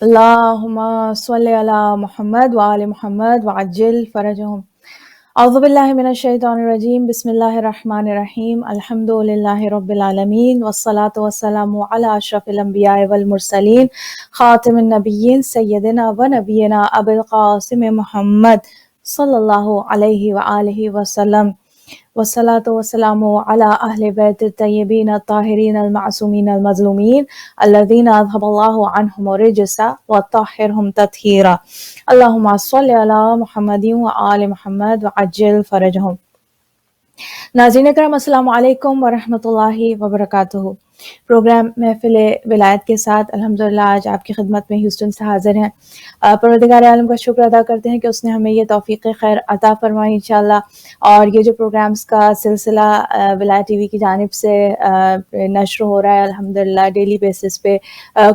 अल्लाहुम्मा स्वल्लि अला मुहम्मद व आलि मुहम्मद व अज्जिल फरजहुम। औज़ु बिल्लाहि मिनश शैतानिर रजीम। बिस्मिल्लाहिर रहमानिर रहीम। अल्हम्दुलिल्लाहि रब्बिल आलमीन वस्सलातु वस्सलामु अला अशरफिल अंबिया वल मुरसलीन खातिमिन नबिय्यीन सय्यदिना व नबियना अबुल क़ासिम मुहम्मद सल्लल्लाहु अलैहि व आलिहि वसल्लम। वस्सलातु वस्सलामु अला अहले बैत तय्यबीन ताहिरीन अल मासूमीन अल मज़लूमीन अल्लज़ीना अज़हबल्लाहु अन्हुम रिजसा व तह्हिरहुम तत्हीरा। अल्लाहुम्मा सल्लि अला मुहम्मदिन व आलि मुहम्मद व अज्जिल फरजहुम। नाज़रीन करम अस्सलामु अलैकुम व रहमतुल्लाहि व बरकातुहू। प्रोग्राम महफिल-ए-विलायत के साथ अल्हम्दुलिल्लाह आज आपकी खिदमत में ह्यूस्टन से हाजिर हैं। परवरदिगार आलम का शुक्र अदा करते हैं कि उसने हमें ये तौफीक खैर अता फरमाई इंशाअल्लाह। और ये जो प्रोग्राम्स का सिलसिला विलायत टीवी की जानिब से नश्र हो रहा है अल्हम्दुलिल्लाह डेली बेसिस पे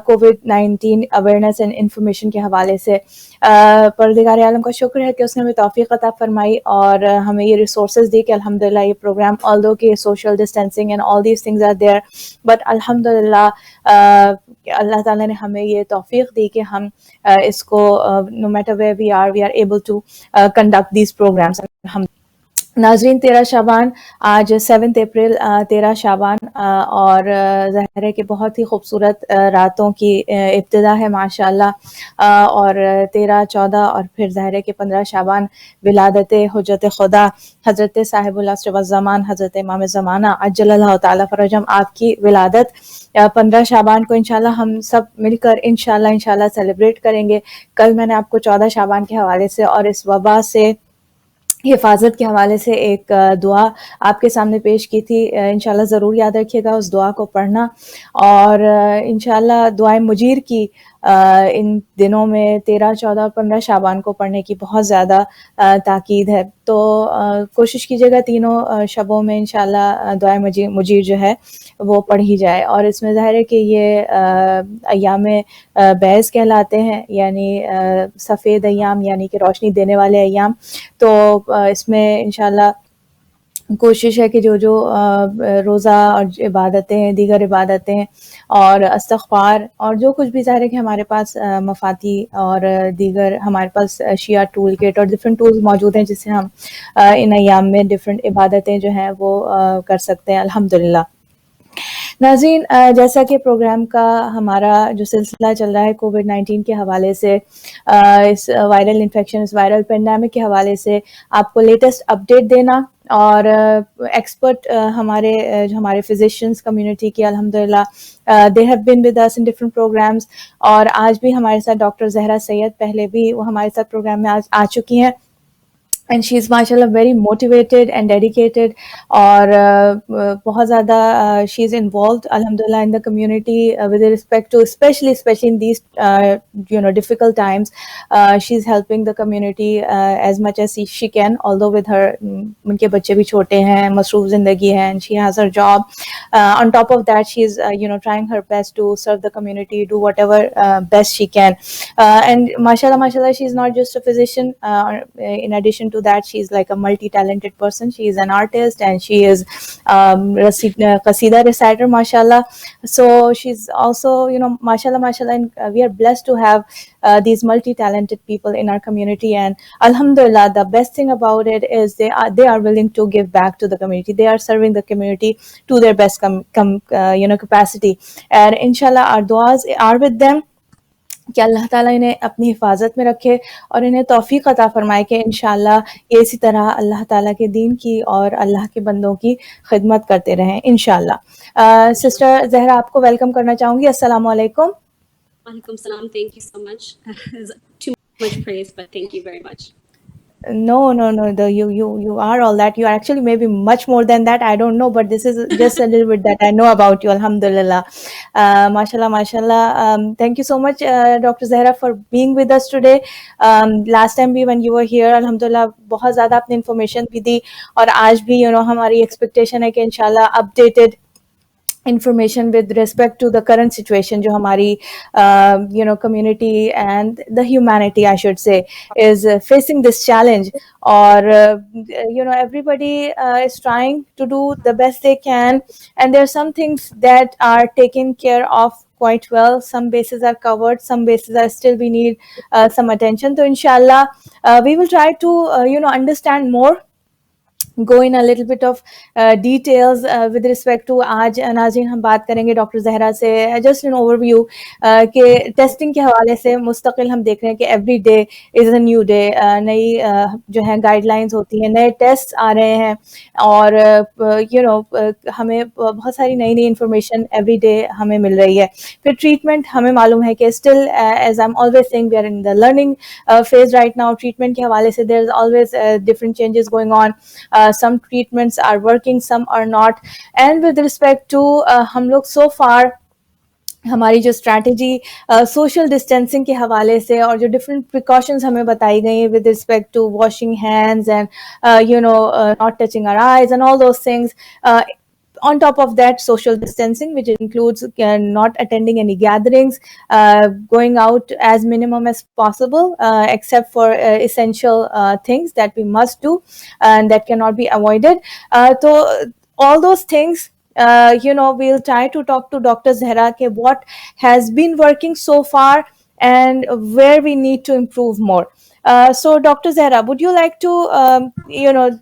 कोविड-19 अवेयरनेस एंड इंफॉर्मेशन के हवाले से परवरदिगार आलम का शुक्र है कि उसने हमें तौफीक अता फरमाई और हमें ये रिसोर्सेज दी कि अल्हम्दुलिल्लाह ये प्रोग्राम ऑल्दो के social distancing and all these things are there, but अल्हम्दुलिल्लाह अल्लाह ताला ने हमें ये तौफीक दी कि हम इसको no matter where we are able to conduct these programs. नाज़रीन 13 शाबान आज 7 अप्रैल 13 शाबान और ज़ाहिर है कि बहुत ही खूबसूरत रातों की इब्तिदा है माशाअल्लाह। और 13, 14 और फिर ज़ाहिर है कि 15 शाबान विलादत हुज्जत खुदा हज़रत साहिबुल अस्र व ज़मान हज़रत इमाम ज़माना अज्जलल्लाहु ताला फरजम आपकी विलादत 15 शाबान को इंशाल्लाह हम सब मिलकर इंशाल्लाह सेलिब्रेट करेंगे। कल मैंने आपको 14 शाबान के हवाले से और इस वबा से हिफाजत के हवाले से एक दुआ आपके सामने पेश की थी। इंशाल्लाह ज़रूर याद रखिएगा उस दुआ को पढ़ना। और इंशाल्लाह दुआए मुजीर की इन दिनों में 13, 14 और 15 शाबान को पढ़ने की बहुत ज़्यादा ताकीद है। तो कोशिश कीजिएगा तीनों शबों में इंशाल्लाह दुआए मुजीर जो है वो पढ़ी जाए। और इसमें ज़ाहिर है कि ये अय्याम बैज़ कहलाते हैं, यानी सफ़ेद अय्याम यानी कि रोशनी देने वाले अय्याम। तो इसमें इंशाल्लाह कोशिश है कि जो रोज़ा और इबादतें हैं, दीगर इबादतें और इस्तिग़फ़ार और जो कुछ भी ज़ाहिर है कि हमारे पास मफ़ाती और दीगर हमारे पास शिया टूल किट और डिफरेंट टूल्स मौजूद हैं जिससे हम इन अय्याम में डिफरेंट इबादतें जो हैं वो कर सकते हैं अल्हम्दुलिल्लाह। नाज़रीन जैसा कि प्रोग्राम का हमारा जो सिलसिला चल रहा है कोविड-19 के हवाले से, इस वायरल इन्फेक्शन, इस वायरल पेंडेमिक के हवाले से आपको लेटेस्ट अपडेट देना और एक्सपर्ट जो हमारे फिजिशियंस कम्युनिटी की अल्हम्दुलिल्लाह they have been with us in different programs. और आज भी हमारे साथ डॉक्टर ज़हरा सैयद, पहले भी वो हमारे साथ प्रोग्राम में आज आ चुकी हैं एंड शी इज़ माशाल्लाह वेरी मोटिवेटेड एंड डेडिकेटेड। और बहुत ज़्यादा शी इज़ इन्वॉल्व्ड अल्हम्दुलिल्लाह in the community with respect to specially in these difficult times. She is helping the community as much as she can, although with her उनके बच्चे भी छोटे हैं, मसरूफ़ ज़िंदगी है and she has her job. On top of that she is trying her best to serve the community, do whatever best she can. And माशाल्लाह she is not just a physician, in addition to that she is like a multi-talented person. She is an artist and she is qasida reciter mashallah. So she's also mashallah, and we are blessed to have these multi-talented people in our community. And alhamdulillah, the best thing about it is they are willing to give back to the community. They are serving the community to their best capacity. And inshallah our duas are with them कि अल्लाह ताला इन्हें अपनी हिफाजत में रखे और इन्हें तौफीक अता फरमाए कि इंशाअल्लाह इसी तरह अल्लाह ताला के दीन की और अल्लाह के बंदों की खिदमत करते रहें इंशाअल्लाह। सिस्टर ज़हरा आपको वेलकम करना चाहूँगी। अस्सलाम वालेकुम। Walaikum salam. Thank you so much. Too much praise, but thank you very much. No, you are all that. You are actually maybe much more than that. I don't know, but this is just a little bit that I know about you. Alhamdulillah, mashallah. Thank you so much, Dr. Zahra, for being with us today. Last time when you were here, alhamdulillah, बहुत ज़्यादा आपने information भी दी और आज भी हमारी expectation है कि इंशाल्लाह updated information with respect to the current situation जो हमारी community and the humanity I should say is facing this challenge or everybody is trying to do the best they can, and there are some things that are taken care of quite well. Some bases are covered, some bases are still we need some attention. So inshallah we will try to understand more, go in a little bit of details with respect to आज नाज़रीन हम बात करेंगे doctor Zahra से just an overview कि testing के हवाले से मुस्तकिल हम देख रहे हैं कि every day is a new day, नई जो है गाइडलाइंस होती हैं, नए टेस्ट आ रहे हैं और हमें बहुत सारी नई नई इंफॉर्मेशन एवरी डे हमें मिल रही है. फिर ट्रीटमेंट हमें मालूम है कि still as I am always saying we are in the learning phase right now. Treatment के हवाले से there is always different changes going on. Some treatments are working, some are not. And with respect to हम लोग so far हमारी जो strategy social distancing के हवाले से और जो डिफरेंट प्रिकॉशंस हमें बताई गई हैं with respect to washing hands and not touching our eyes and all those things, on top of that social distancing, which includes not attending any gatherings, going out as minimum as possible except for essential things that we must do and that cannot be avoided. So all those things, we'll try to talk to Dr. Zahra ke what has been working so far and where we need to improve more. So Dr. Zahra, would you like to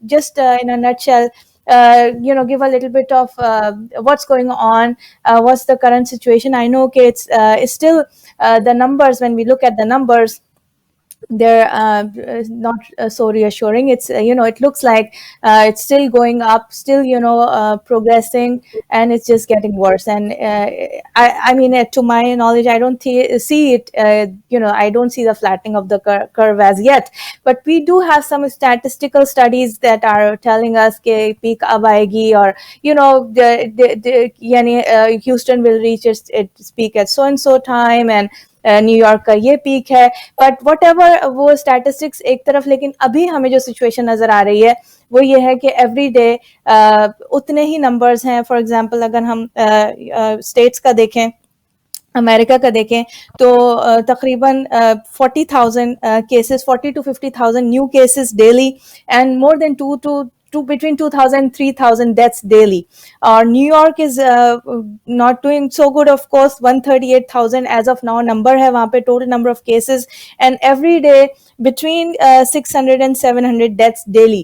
just in a nutshell give a little bit of what's going on, what's the current situation? I know okay, it's still the numbers, when we look at the numbers, they're not so reassuring. It's it looks like it's still going up, still progressing, and it's just getting worse. And I mean, to my knowledge, I don't see it. I don't see the flattening of the curve as yet. But we do have some statistical studies that are telling us that peak ab aayegi, or Houston will reach its peak at so and so time, and New York का ये peak है. But what ever वो statistics एक तरफ, लेकिन अभी हमें जो सिचुएशन नज़र आ रही है वो ये है कि एवरी डे उतने ही नंबर्स हैं. फॉर एग्जांपल अगर हम स्टेट्स का देखें, अमेरिका का देखें तो तकरीबन 40,000 cases, 40 to 50,000 new cases daily, and more than between 2,000 and 3,000 deaths daily. New York is not doing so good, of course. 138,000 as of now number है वहाँ पे, total number of cases, and every day between 600 and 700 deaths daily.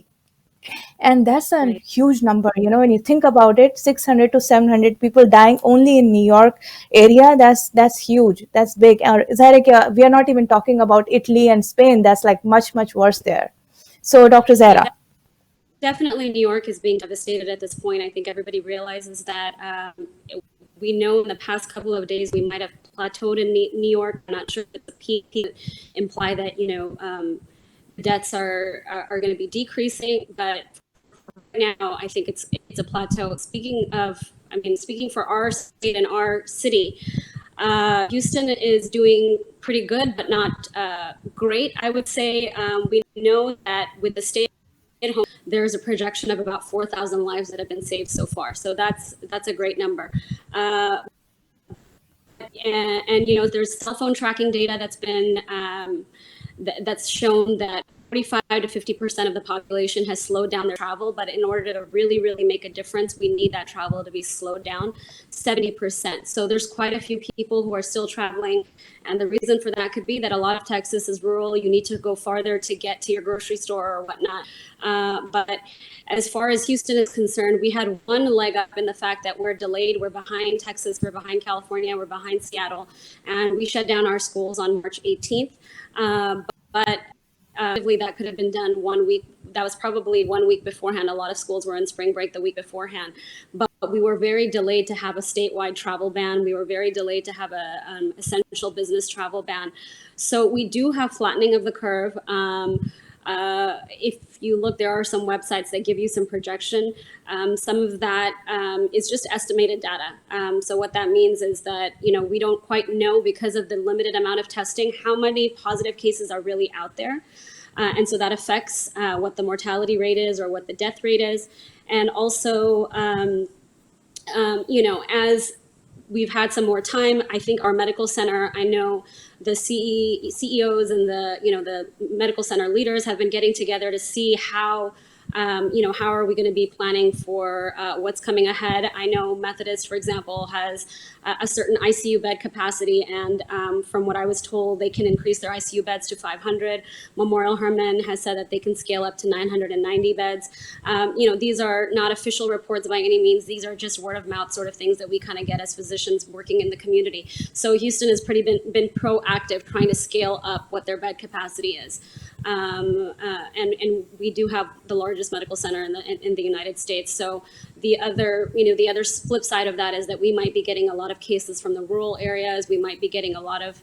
And that's a huge number, when you think about it. 600 to 700 people dying only in New York area. That's huge. That's big. We are not even talking about Italy and Spain. That's like much, much worse there. So Dr. Zahra. Definitely New York is being devastated at this point. I think everybody realizes that we know in the past couple of days we might have plateaued in New York. I'm not sure if it's a peak, imply that, deaths are going to be decreasing, but right now I think it's a plateau. Speaking for our state and our city, Houston is doing pretty good, but not great, I would say. We know that with the stay at home, there's a projection of about 4,000 lives that have been saved so far. So that's a great number. And there's cell phone tracking data that's been that's shown that 45 to 50% of the population has slowed down their travel, but in order to really, really make a difference, we need that travel to be slowed down 70%. So there's quite a few people who are still traveling, and the reason for that could be that a lot of Texas is rural. You need to go farther to get to your grocery store or whatnot. But as far as Houston is concerned, we had one leg up in the fact that we're delayed. We're behind Texas, we're behind California, we're behind Seattle, and we shut down our schools on March 18th. But that could have been done 1 week. That was probably 1 week beforehand. A lot of schools were in spring break the week beforehand. But we were very delayed to have a statewide travel ban. We were very delayed to have a essential business travel ban. So we do have flattening of the curve. If you look, there are some websites that give you some projection. Some of that is just estimated data. So what that means is that, we don't quite know, because of the limited amount of testing, how many positive cases are really out there. And so that affects what the mortality rate is or what the death rate is. And also, as we've had some more time, I think our medical center, I know the CEOs and the medical center leaders have been getting together to see how how are we going to be planning for what's coming ahead. I know Methodist, for example, has a certain ICU bed capacity, and from what I was told, they can increase their ICU beds to 500. Memorial Hermann has said that they can scale up to 990 beds. These are not official reports by any means. These are just word of mouth sort of things that we kind of get as physicians working in the community. So Houston has been proactive trying to scale up what their bed capacity is. And we do have the largest medical center in the United States. So the other flip side of that is that we might be getting a lot of cases from the rural areas. We might be getting a lot of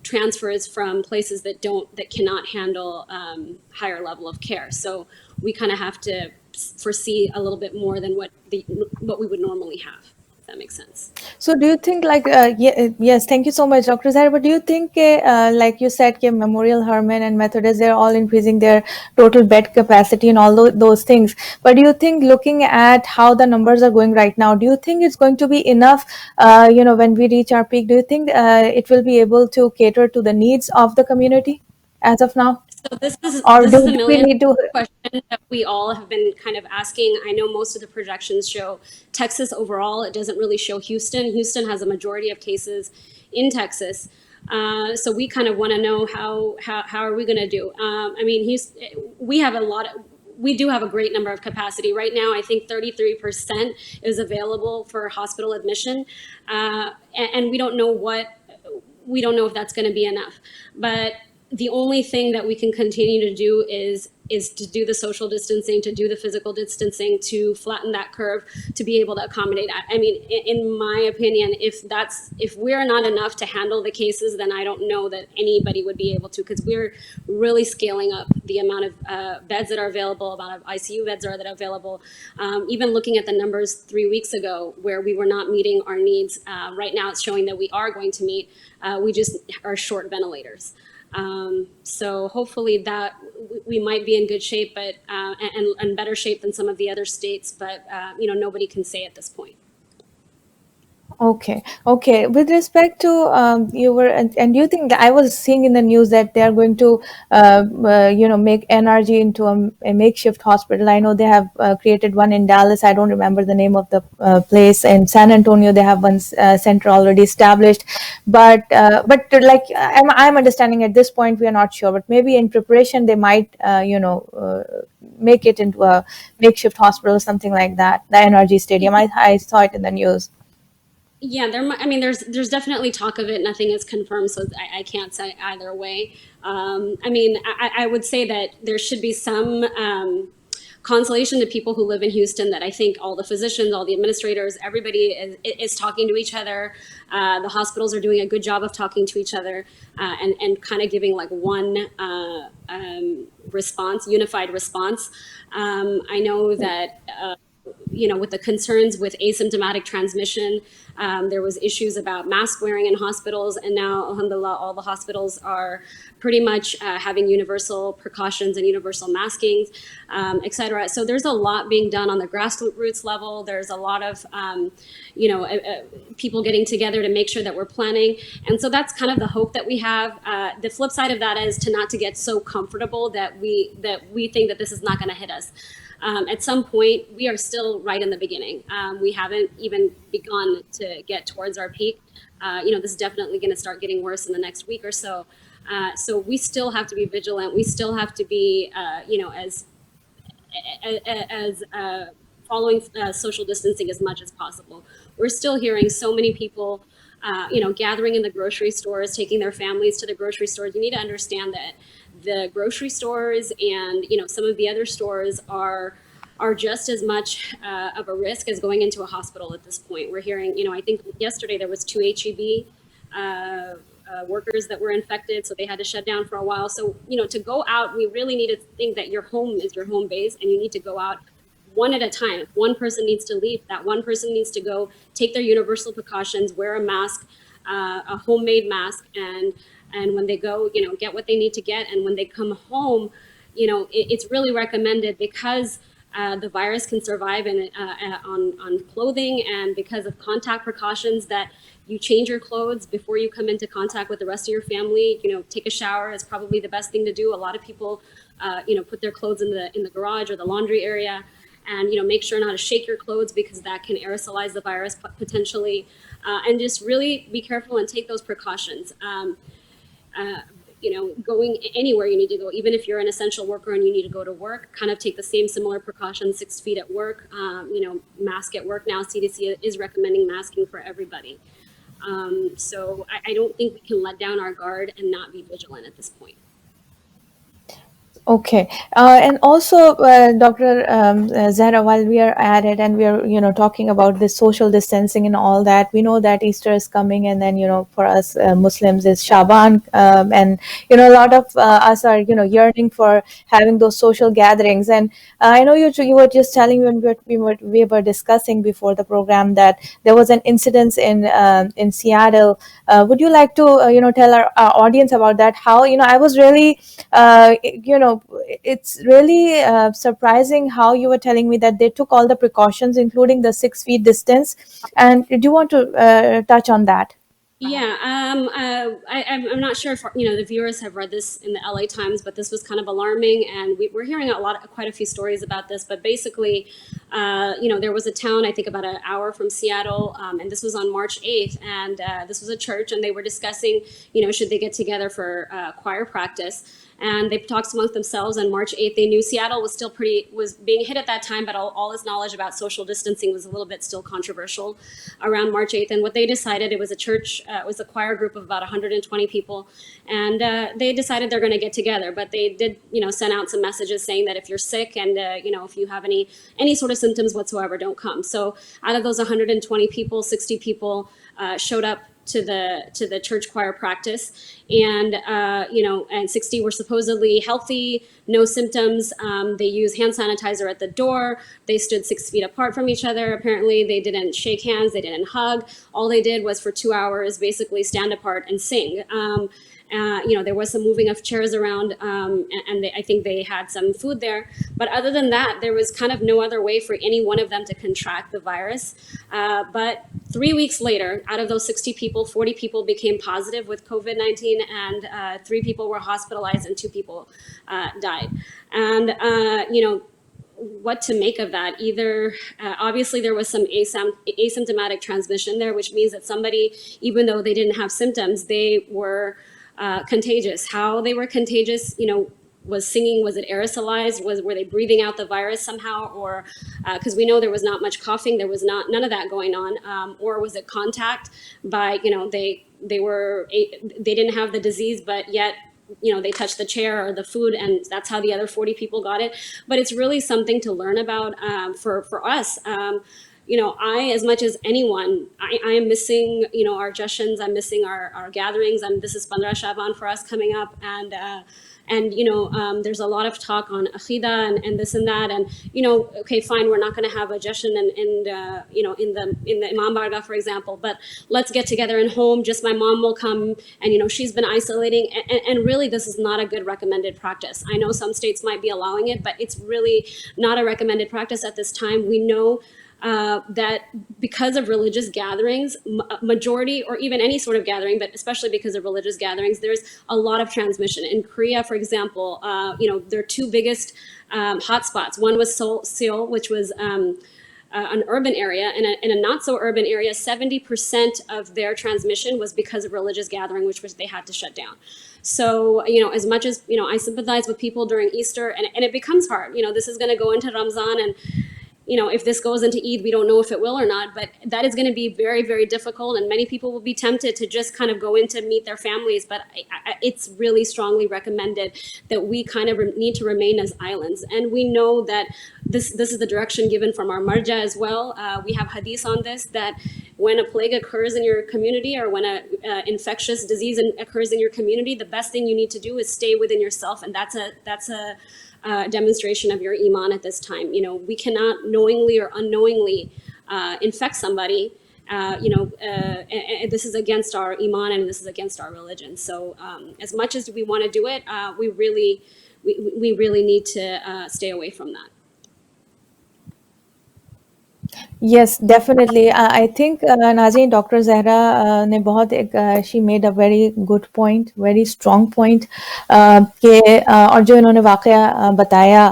transfers from places that cannot handle higher level of care. So we kind of have to foresee a little bit more than what we would normally have. That makes sense. So do you think yes, thank you so much, Dr. Zaid, but do you think like you said, Memorial Hermann and Methodist, they're all increasing their total bed capacity and all those things. But do you think, looking at how the numbers are going right now, do you think it's going to be enough, when we reach our peak? Do you think it will be able to cater to the needs of the community as of now? So this is Do a we million need to? question that we all have been kind of asking. I know most of the projections show Texas overall. It doesn't really show Houston. Houston has a majority of cases in Texas. So we kind of want to know how are we going to do? We do have a great number of capacity right now. I think 33% is available for hospital admission, and we don't know if that's going to be enough. But the only thing that we can continue to do is to do the social distancing, to do the physical distancing, to flatten that curve, to be able to accommodate. I mean, in my opinion, if we're not enough to handle the cases, then I don't know that anybody would be able to, because we're really scaling up the amount of beds that are available, amount of ICU beds that are available. Even looking at the numbers 3 weeks ago, where we were not meeting our needs, right now it's showing that we are going to meet. We just are short ventilators. So hopefully that we might be in good shape, but and better shape than some of the other states, but nobody can say at this point. Okay. With respect to and you think that I was seeing in the news that they are going to, make NRG into a makeshift hospital. I know they have created one in Dallas. I don't remember the name of the place. In San Antonio, they have one center already established. But like I'm understanding at this point, we are not sure. But maybe in preparation, they might, make it into a makeshift hospital or something like that. The NRG Stadium. I saw it in the news. Yeah, there's definitely talk of it. Nothing is confirmed, so I can't say either way. I would say that there should be some consolation to people who live in Houston, that I think all the physicians, all the administrators, everybody is talking to each other. The hospitals are doing a good job of talking to each other, and kind of giving like one response, unified response. I know that with the concerns with asymptomatic transmission, there was issues about mask wearing in hospitals, and now, alhamdulillah, all the hospitals are pretty much having universal precautions and universal maskings, et cetera. So there's a lot being done on the grassroots level. There's a lot of, people getting together to make sure that we're planning. And so that's kind of the hope that we have. The flip side of that is not to get so comfortable that we think that this is not going to hit us. At some point, we are still right in the beginning. We haven't even begun to get towards our peak. This is definitely going to start getting worse in the next week or so. So we still have to be vigilant. We still have to be, as following social distancing as much as possible. We're still hearing so many people, gathering in the grocery stores, taking their families to the grocery stores. You need to understand that the grocery stores and some of the other stores are just as much of a risk as going into a hospital at this point. We're hearing, I think yesterday there was 2 HEB workers that were infected, so they had to shut down for a while. So to go out, we really need to think that your home is your home base, and you need to go out one at a time. If one person needs to leave, that one person needs to go take their universal precautions, wear a mask, a homemade mask, and when they go, get what they need to get. And when they come home, it's really recommended, because the virus can survive on clothing, and because of contact precautions that you change your clothes before you come into contact with the rest of your family. Take a shower is probably the best thing to do. A lot of people, put their clothes in the garage or the laundry area, and make sure not to shake your clothes because that can aerosolize the virus potentially, and just really be careful and take those precautions. Going anywhere you need to go, even if you're an essential worker and you need to go to work, kind of take the same similar precautions, 6 feet at work, mask at work. Now CDC is recommending masking for everybody. So I don't think we can let down our guard and not be vigilant at this point. Okay, and also, Dr. Zahra, while we are at it and we are, talking about this social distancing and all that, we know that Easter is coming, and then, for us Muslims is Shaban, and a lot of us are, yearning for having those social gatherings. And I know you were just telling me when we were discussing before the program that there was an incident in Seattle. Would you like to, tell our audience about that? How, I was really, it's really surprising how you were telling me that they took all the precautions, including the 6 feet distance. And do you want to touch on that? Yeah, I'm not sure if the viewers have read this in the LA Times, but this was kind of alarming, and we're hearing quite a few stories about this. But basically, there was a town, I think about an hour from Seattle, and this was on March 8th, and this was a church, and they were discussing, should they get together for choir practice. And they talked amongst themselves on March 8th. They knew Seattle was being hit at that time, but all this knowledge about social distancing was a little bit still controversial around March 8th. And what they decided, it was a church, it was a choir group of about 120 people, and they decided they're going to get together. But they did, send out some messages saying that if you're sick and if you have any sort of symptoms whatsoever, don't come. So out of those 120 people, 60 people showed up to the church choir practice, and and 60 were supposedly healthy, no symptoms. They used hand sanitizer at the door. They stood 6 feet apart from each other. Apparently, they didn't shake hands. They didn't hug. All they did was for 2 hours basically stand apart and sing. There was some moving of chairs around, and I think they had some food there. But other than that, there was kind of no other way for any one of them to contract the virus. But 3 weeks later, out of those 60 people, 40 people became positive with COVID-19, and 3 people were hospitalized and 2 people died. And, what to make of that? Either obviously there was some asymptomatic transmission there, which means that somebody, even though they didn't have symptoms, they were contagious. How they were contagious, was singing, was it aerosolized, were they breathing out the virus somehow, or because we know there was not much coughing, there was none of that going on, or was it contact by, they didn't have the disease, but yet they touched the chair or the food, and that's how the other 40 people got it. But it's really something to learn about for us. I, as much as anyone, I am missing, our jashuns, I'm missing our gatherings. This is Pandra Shaban for us coming up, and there's a lot of talk on Akhida and this and that, and okay, fine, we're not going to have a jashan in the Imam Barga, for example, but let's get together in home. Just my mom will come, and she's been isolating, and really this is not a good recommended practice. I know some states might be allowing it, but it's really not a recommended practice at this time. We know that because of religious gatherings, majority, or even any sort of gathering, but especially because of religious gatherings, there's a lot of transmission. In Korea, for example, their 2 biggest hotspots. One was Seoul, which was an urban area, and in a not so urban area, 70% of their transmission was because of religious gathering, which they had to shut down. So, as much as, I sympathize with people during Easter, and it becomes hard. This is going to go into Ramzan, and if this goes into Eid, we don't know if it will or not, but that is going to be very, very difficult. And many people will be tempted to just kind of go in to meet their families. But it's really strongly recommended that we kind of need to remain as islands. And we know that this is the direction given from our marja as well. We have hadith on this, that when a plague occurs in your community, or when an infectious disease occurs in your community, the best thing you need to do is stay within yourself. And that's a demonstration of your iman at this time. We cannot knowingly or unknowingly infect somebody. This is against our iman, and this is against our religion. So as much as we want to do it, we really need to stay away from that. Yes, definitely. I think Nazeen, Dr. Zahra ने बहुत एक she made a very good point, very strong point कि और जो इन्होंने वाकया बताया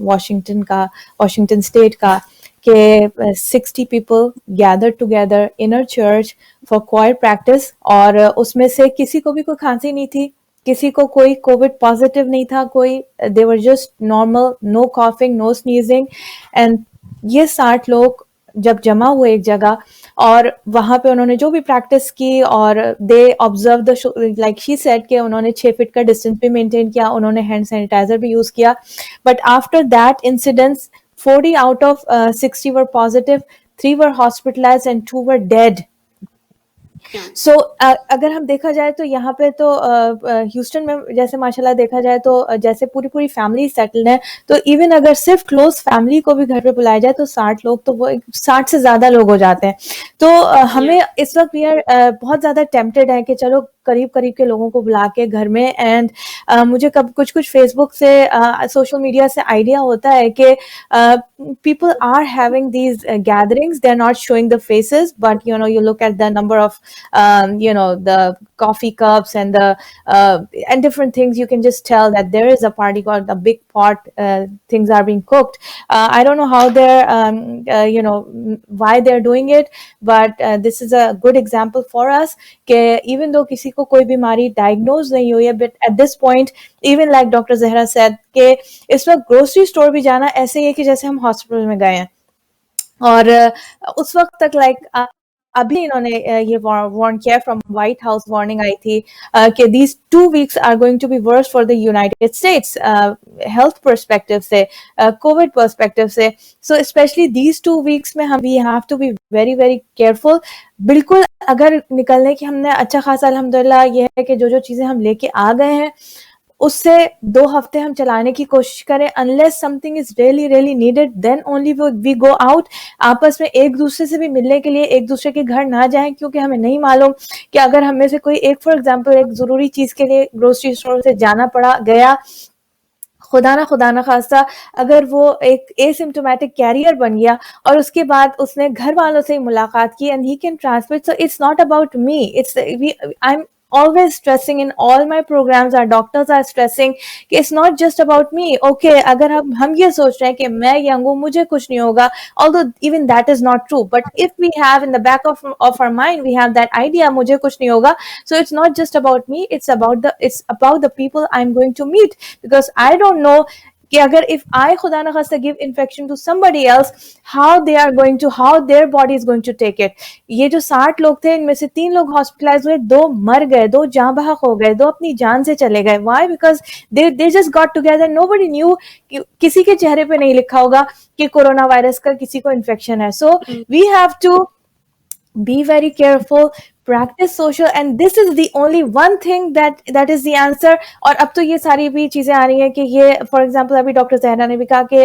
Washington state का कि 60 people gathered together in a church for choir practice और उसमें से किसी को भी कोई खांसी नहीं थी, किसी को कोई कोविड पॉजिटिव नहीं था, कोई they were just normal, no coughing, no sneezing and ये 60 लोग जब जमा हुए एक जगह और वहां पे उन्होंने जो भी प्रैक्टिस की और they observe the like she said कि उन्होंने 6 फीट का डिस्टेंस भी मेंटेन किया, उन्होंने हैंड सैनिटाइजर भी यूज किया, but after that incidence 40 out of 60 were positive, 3 were hospitalised and 2 were dead. So अगर हम देखा जाए तो यहाँ पे तो ह्यूस्टन में जैसे माशाल्लाह देखा जाए तो जैसे पूरी पूरी फैमिली सेटल्ड है, तो इवन अगर सिर्फ क्लोज फैमिली को भी घर पे बुलाया जाए तो 60 लोग, तो वो 60 से ज्यादा लोग हो जाते हैं. तो हमें इस वक्त भी बहुत ज्यादा टेम्पटेड है कि चलो करीब करीब के लोगों को बुला के घर में एंड मुझे कब कुछ कुछ फेसबुक से सोशल मीडिया से आइडिया होता है कि people are having these gatherings, they're not showing the faces, but you look at the number of the coffee cups and the and different things, you can just tell that there is a party, got a big pot, things are being cooked. I don't know how they're why they're doing it, but this is a good example for us कि even though किसी को कोई बीमारी diagnose नहीं हुई है, but at this point even like Dr. Zahra said कि इस वक्त ग्रोसरी स्टोर भी जाना ऐसे ही है कि जैसे हम हॉस्पिटल में गए हैं. और उस वक्त तक लाइक अभी इन्होंने ये वार्न किया, फ्रॉम व्हाइट हाउस वार्निंग आई थी कि these 2 weeks are going to be worse for the United States health perspective से, कोविड पर्सपेक्टिव से. सो स्पेशली दीज 2 weeks में हम we have to be very very careful. बिल्कुल अगर निकलने की हमने अच्छा खासा अल्हम्दुलिल्लाह ये है कि जो जो चीजें हम लेके आ गए हैं उससे 2 हफ्ते हम चलाने की कोशिश करें. Unless something is really really needed then only we go out. आपस में एक दूसरे से भी मिलने के लिए एक दूसरे के घर ना जाएं, क्योंकि हमें नहीं मालूम कि अगर हम में से कोई एक फॉर एग्जांपल एक जरूरी चीज के लिए ग्रोसरी स्टोर से जाना पड़ा गया, खुदा ना खास्ता अगर वो एक एसिम्प्टोमेटिक कैरियर बन गया और उसके बाद उसने घर वालों से मुलाकात की and he can transmit. So it's not about me, it's I am always stressing in all my programs, our doctors are stressing कि it's not just about me. Okay, अगर हम ये सोच रहे हैं कि मैं यंग हूँ मुझे कुछ नहीं होगा, although even that is not true, but if we have in the back of our mind we have that idea मुझे कुछ नहीं होगा, so it's not just about me, it's about the people I'm going to meet, because I don't know कि अगर if I खुदा ना खास्ता give infection to somebody else, how their body is going to take it. ये जो 60 लोग थे इनमें से 3 लोग हॉस्पिटलाइज हुए, 2 मर गए, 2 जान बहक हो गए, 2 अपनी जान से चले गए. Why? Because they just got together, nobody knew, किसी के चेहरे पे नहीं लिखा होगा कि कोरोना वायरस का किसी को इन्फेक्शन है. So we have to be very careful, practice social, and this is the only one thing that is the answer. और अब तो ये सारी भी चीजें आ रही हैं कि ये फॉर एग्जांपल अभी डॉक्टर जहरा ने भी कहा कि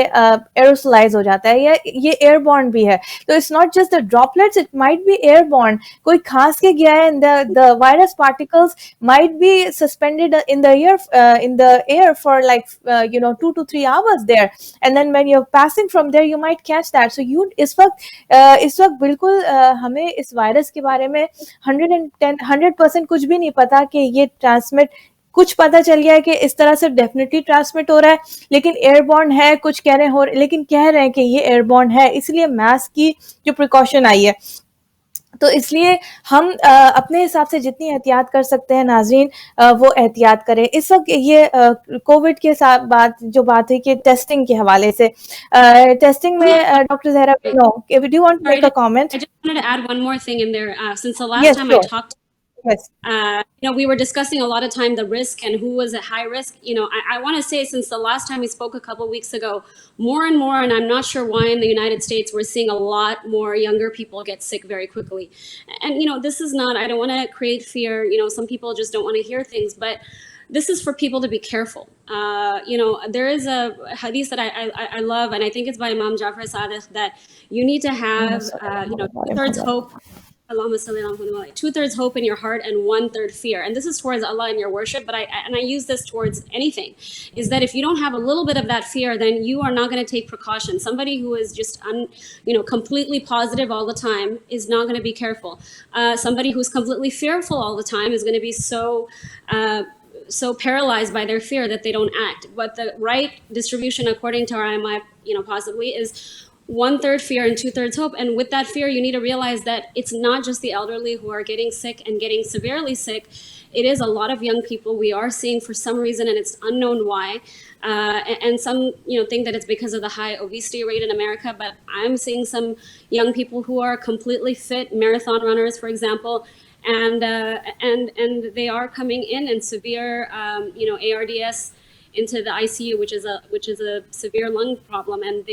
एरोसोलाइज हो जाता है, ये एयरबॉर्न भी है. तो it's not just the droplets, it might be airborne. कोई खांस के गया है and the virus particles might be suspended in the air for like 2 to 3 hours there, and then when you're passing from there you might catch that. So you इस वक्त बिल्कुल हमें इस virus के बारे में 100% कुछ भी नहीं पता कि ये ट्रांसमिट, कुछ पता चल गया है कि इस तरह से डेफिनेटली ट्रांसमिट हो रहा है, लेकिन एयरबॉर्न है कुछ कह रहे हैं, लेकिन कह रहे हैं कि ये एयरबॉर्न है. इसलिए मास्क की जो प्रिकॉशन आई है, तो इसलिए हम अपने हिसाब से जितनी एहतियात कर सकते हैं नाज़रीन वो एहतियात करें. इस वक्त ये कोविड के साथ जो बात है कि टेस्टिंग के हवाले से, टेस्टिंग में doctor Zahra, no, do you want to make a comment? I just wanted to add one more thing in there. Since the last Yes, time I sure. talked, Yes. we were discussing a lot of time the risk and who was at high risk. I want to say since the last time we spoke a couple of weeks ago, more and more, and I'm not sure why in the United States, we're seeing a lot more younger people get sick very quickly. And this is not, I don't want to create fear. Some people just don't want to hear things, but this is for people to be careful. There is a hadith that I love, and I think it's by Imam Jafar Sadiq, that you need to have, 2/3 hope 2/3 hope in your heart and 1/3 fear. And this is towards Allah in your worship, but I use this towards anything, is that if you don't have a little bit of that fear, then you are not going to take precautions. Somebody who is just completely positive all the time is not going to be careful. Somebody who's completely fearful all the time is going to be so paralyzed by their fear that they don't act. But the right distribution, according to our IMI, possibly, is 1/3 fear and 2/3 hope. And with that fear, you need to realize that it's not just the elderly who are getting sick and getting severely sick. It is a lot of young people we are seeing for some reason, and it's unknown why. And some, think that it's because of the high obesity rate in America. But I'm seeing some young people who are completely fit, marathon runners, for example, and they are coming in severe, ARDS into the ICU, which is a severe lung problem, and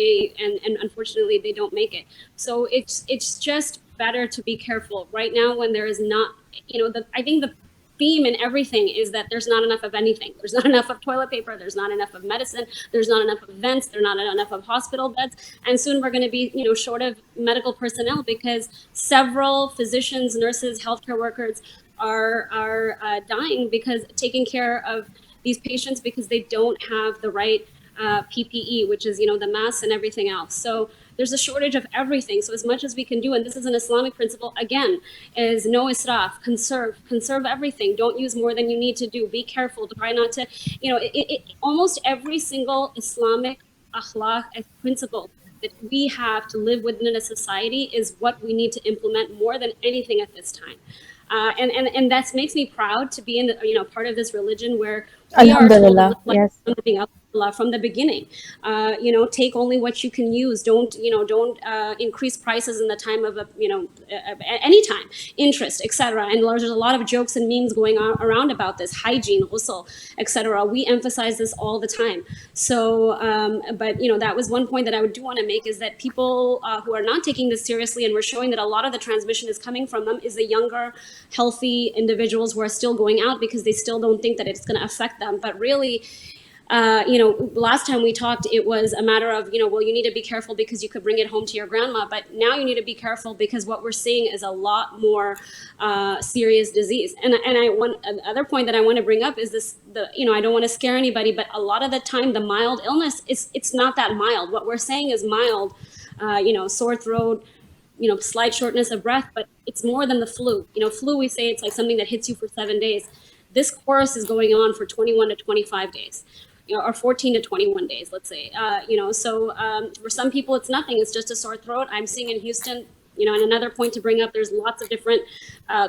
unfortunately they don't make it. So it's just better to be careful right now when there is not, I think the theme in everything is that there's not enough of anything. There's not enough of toilet paper. There's not enough of medicine. There's not enough of vents. There's not enough of hospital beds. And soon we're going to be, short of medical personnel because several physicians, nurses, healthcare workers are dying because taking care of these patients because they don't have the right PPE, which is, the masks and everything else. So there's a shortage of everything. So as much as we can do, and this is an Islamic principle, again, is no israf, conserve everything. Don't use more than you need to do. Be careful. Try not to, almost every single Islamic akhlaq principle that we have to live within a society is what we need to implement more than anything at this time. And that makes me proud to be in the, part of this religion where we are told to live like something else from the beginning. Take only what you can use. Don't increase prices in the time of any time, interest, etc. And there's a lot of jokes and memes going on around about this, hygiene, ghusl, etc. We emphasize this all the time. So, but that was one point that I do want to make, is that people who are not taking this seriously, and we're showing that a lot of the transmission is coming from them, is the younger, healthy individuals who are still going out because they still don't think that it's going to affect them. But really, last time we talked, it was a matter of, well, you need to be careful because you could bring it home to your grandma. But now you need to be careful because what we're seeing is a lot more serious disease. And another point that I want to bring up is this, I don't want to scare anybody, but a lot of the time, the mild illness, it's not that mild. What we're saying is mild, sore throat, slight shortness of breath, but it's more than the flu. Flu, we say it's like something that hits you for 7 days. This course is going on for 21 to 25 days. Or 14 to 21 days, let's say. So for some people, it's nothing. It's just a sore throat. I'm seeing in Houston, and another point to bring up, there's lots of different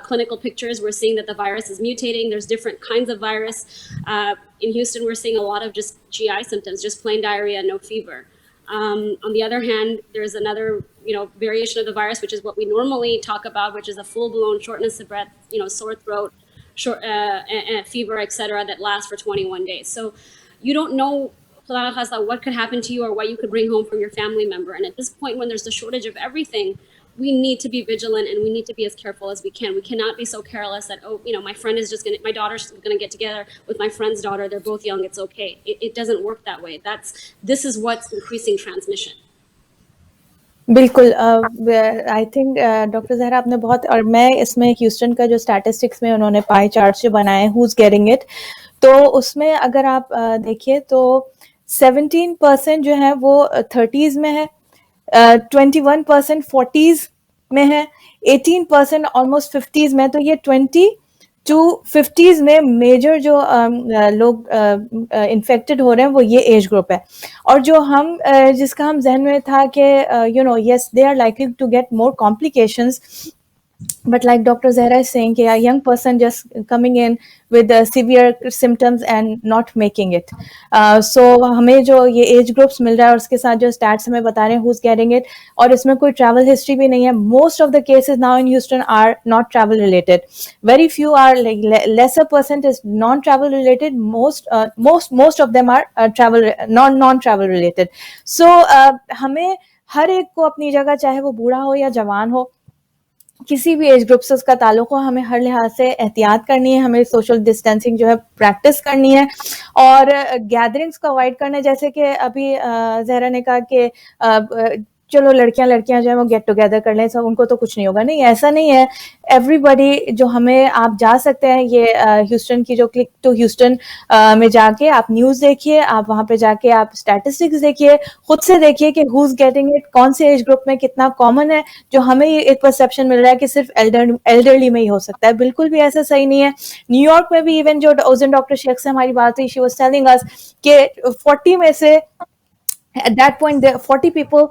clinical pictures. We're seeing that the virus is mutating. There's different kinds of virus. In Houston, we're seeing a lot of just GI symptoms, just plain diarrhea, no fever. On the other hand, there's another, variation of the virus, which is what we normally talk about, which is a full-blown shortness of breath, sore throat, fever, etc., that lasts for 21 days. So you don't know what could happen to you or what you could bring home from your family member. And at this point, when there's a shortage of everything, we need to be vigilant and we need to be as careful as we can. We cannot be so careless that, my daughter's gonna get together with my friend's daughter. They're both young, it's okay. It doesn't work that way. This is what's increasing transmission. बिल्कुल I think doctor Zahra आपने बहुत, और मैं इसमें Houston का जो statistics में उन्होंने पाई चार्ट जो बनाए, हु इज गेटिंग इट, तो उसमें अगर आप देखिए तो 17% जो है वो 30s में है, 21% 40s में है, 18% ऑलमोस्ट 50s में. तो ये 20 टू 50s में मेजर जो लोग इन्फेक्टेड हो रहे हैं वो ये एज ग्रुप है. और जो हम जिसका हम जहन में था कि yes, they are likely to get more complications, but like Dr. Zahra is saying, a young person just coming in with severe symptoms and not making it. So हमें जो ये age groups मिल रहा है और उसके साथ जो stats हमें बता रहे हैं who's getting it, और इसमें कोई travel history भी नहीं है. Most of the cases now in Houston are not travel related. Very few are, like lesser percent is non-travel related. Most of them are non-travel related. So हमें हर एक को अपनी जगह, चाहे वो बूढ़ा हो या जवान हो, किसी भी एज ग्रुप से उसका ताल्लुक हो, हमें हर लिहाज से एहतियात करनी है. हमें सोशल डिस्टेंसिंग जो है प्रैक्टिस करनी है और गैदरिंग्स को अवॉइड करना है. जैसे कि अभी जहरा ने कहा कि चलो लड़कियां जो है वो गेट टुगेदर कर लें, सब उनको तो कुछ नहीं होगा. नहीं, ऐसा नहीं है. एवरीबडी जो हमें, आप जा सकते हैं ये ह्यूस्टन की जो क्लिक टू ह्यूस्टन में जाके आप न्यूज देखिए, आप वहां पे जाके आप स्टैटिस्टिक्स देखिए, खुद से देखिए कि हु इज गेटिंग इट, कौन से एज ग्रुप में कितना कॉमन है. जो हमें एक परसेप्शन मिल रहा है कि सिर्फ एल्डरली में ही हो सकता है, बिल्कुल भी ऐसा सही नहीं है. न्यूयॉर्क में भी इवन जो ओजन डॉक्टर शेख से हमारी बात हुई, शी वाज टेलिंग अस कि 40 में से at that point the 40 people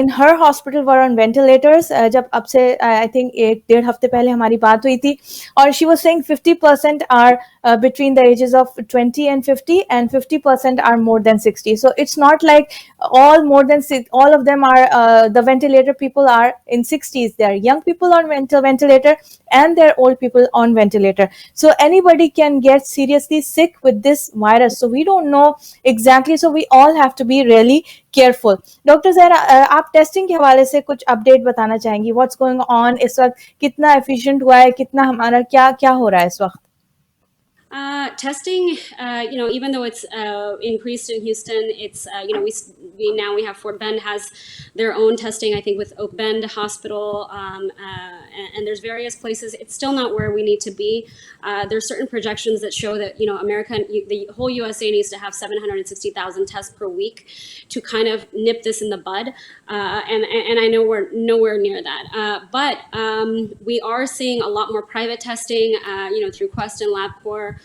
in her hospital were on ventilators. जब अब से I think 1-1.5 हफ्ते पहले हमारी बात हुई थी, और she was saying 50% are between the ages of 20 and 50 and 50% are more than 60. So it's not like all of them are the ventilator people are in 60s. There are young people on ventilator and there are old people on ventilator. So anybody can get seriously sick with this virus. So we don't know exactly. So we all have to be really careful. Doctor Zahra, आप testing के हवाले से कुछ update बताना चाहेंगी? What's going on इस वक्त, कितना एफिशिएंट हुआ है, कितना हमारा क्या क्या हो रहा है इस वक्त? Testing, even though it's increased in Houston, it's we have Fort Bend has their own testing. I think with Oak Bend Hospital, and there's various places. It's still not where we need to be. There's certain projections that show that the whole USA needs to have 760,000 tests per week to kind of nip this in the bud. And I know we're nowhere near that. But we are seeing a lot more private testing, through Quest and LabCorp.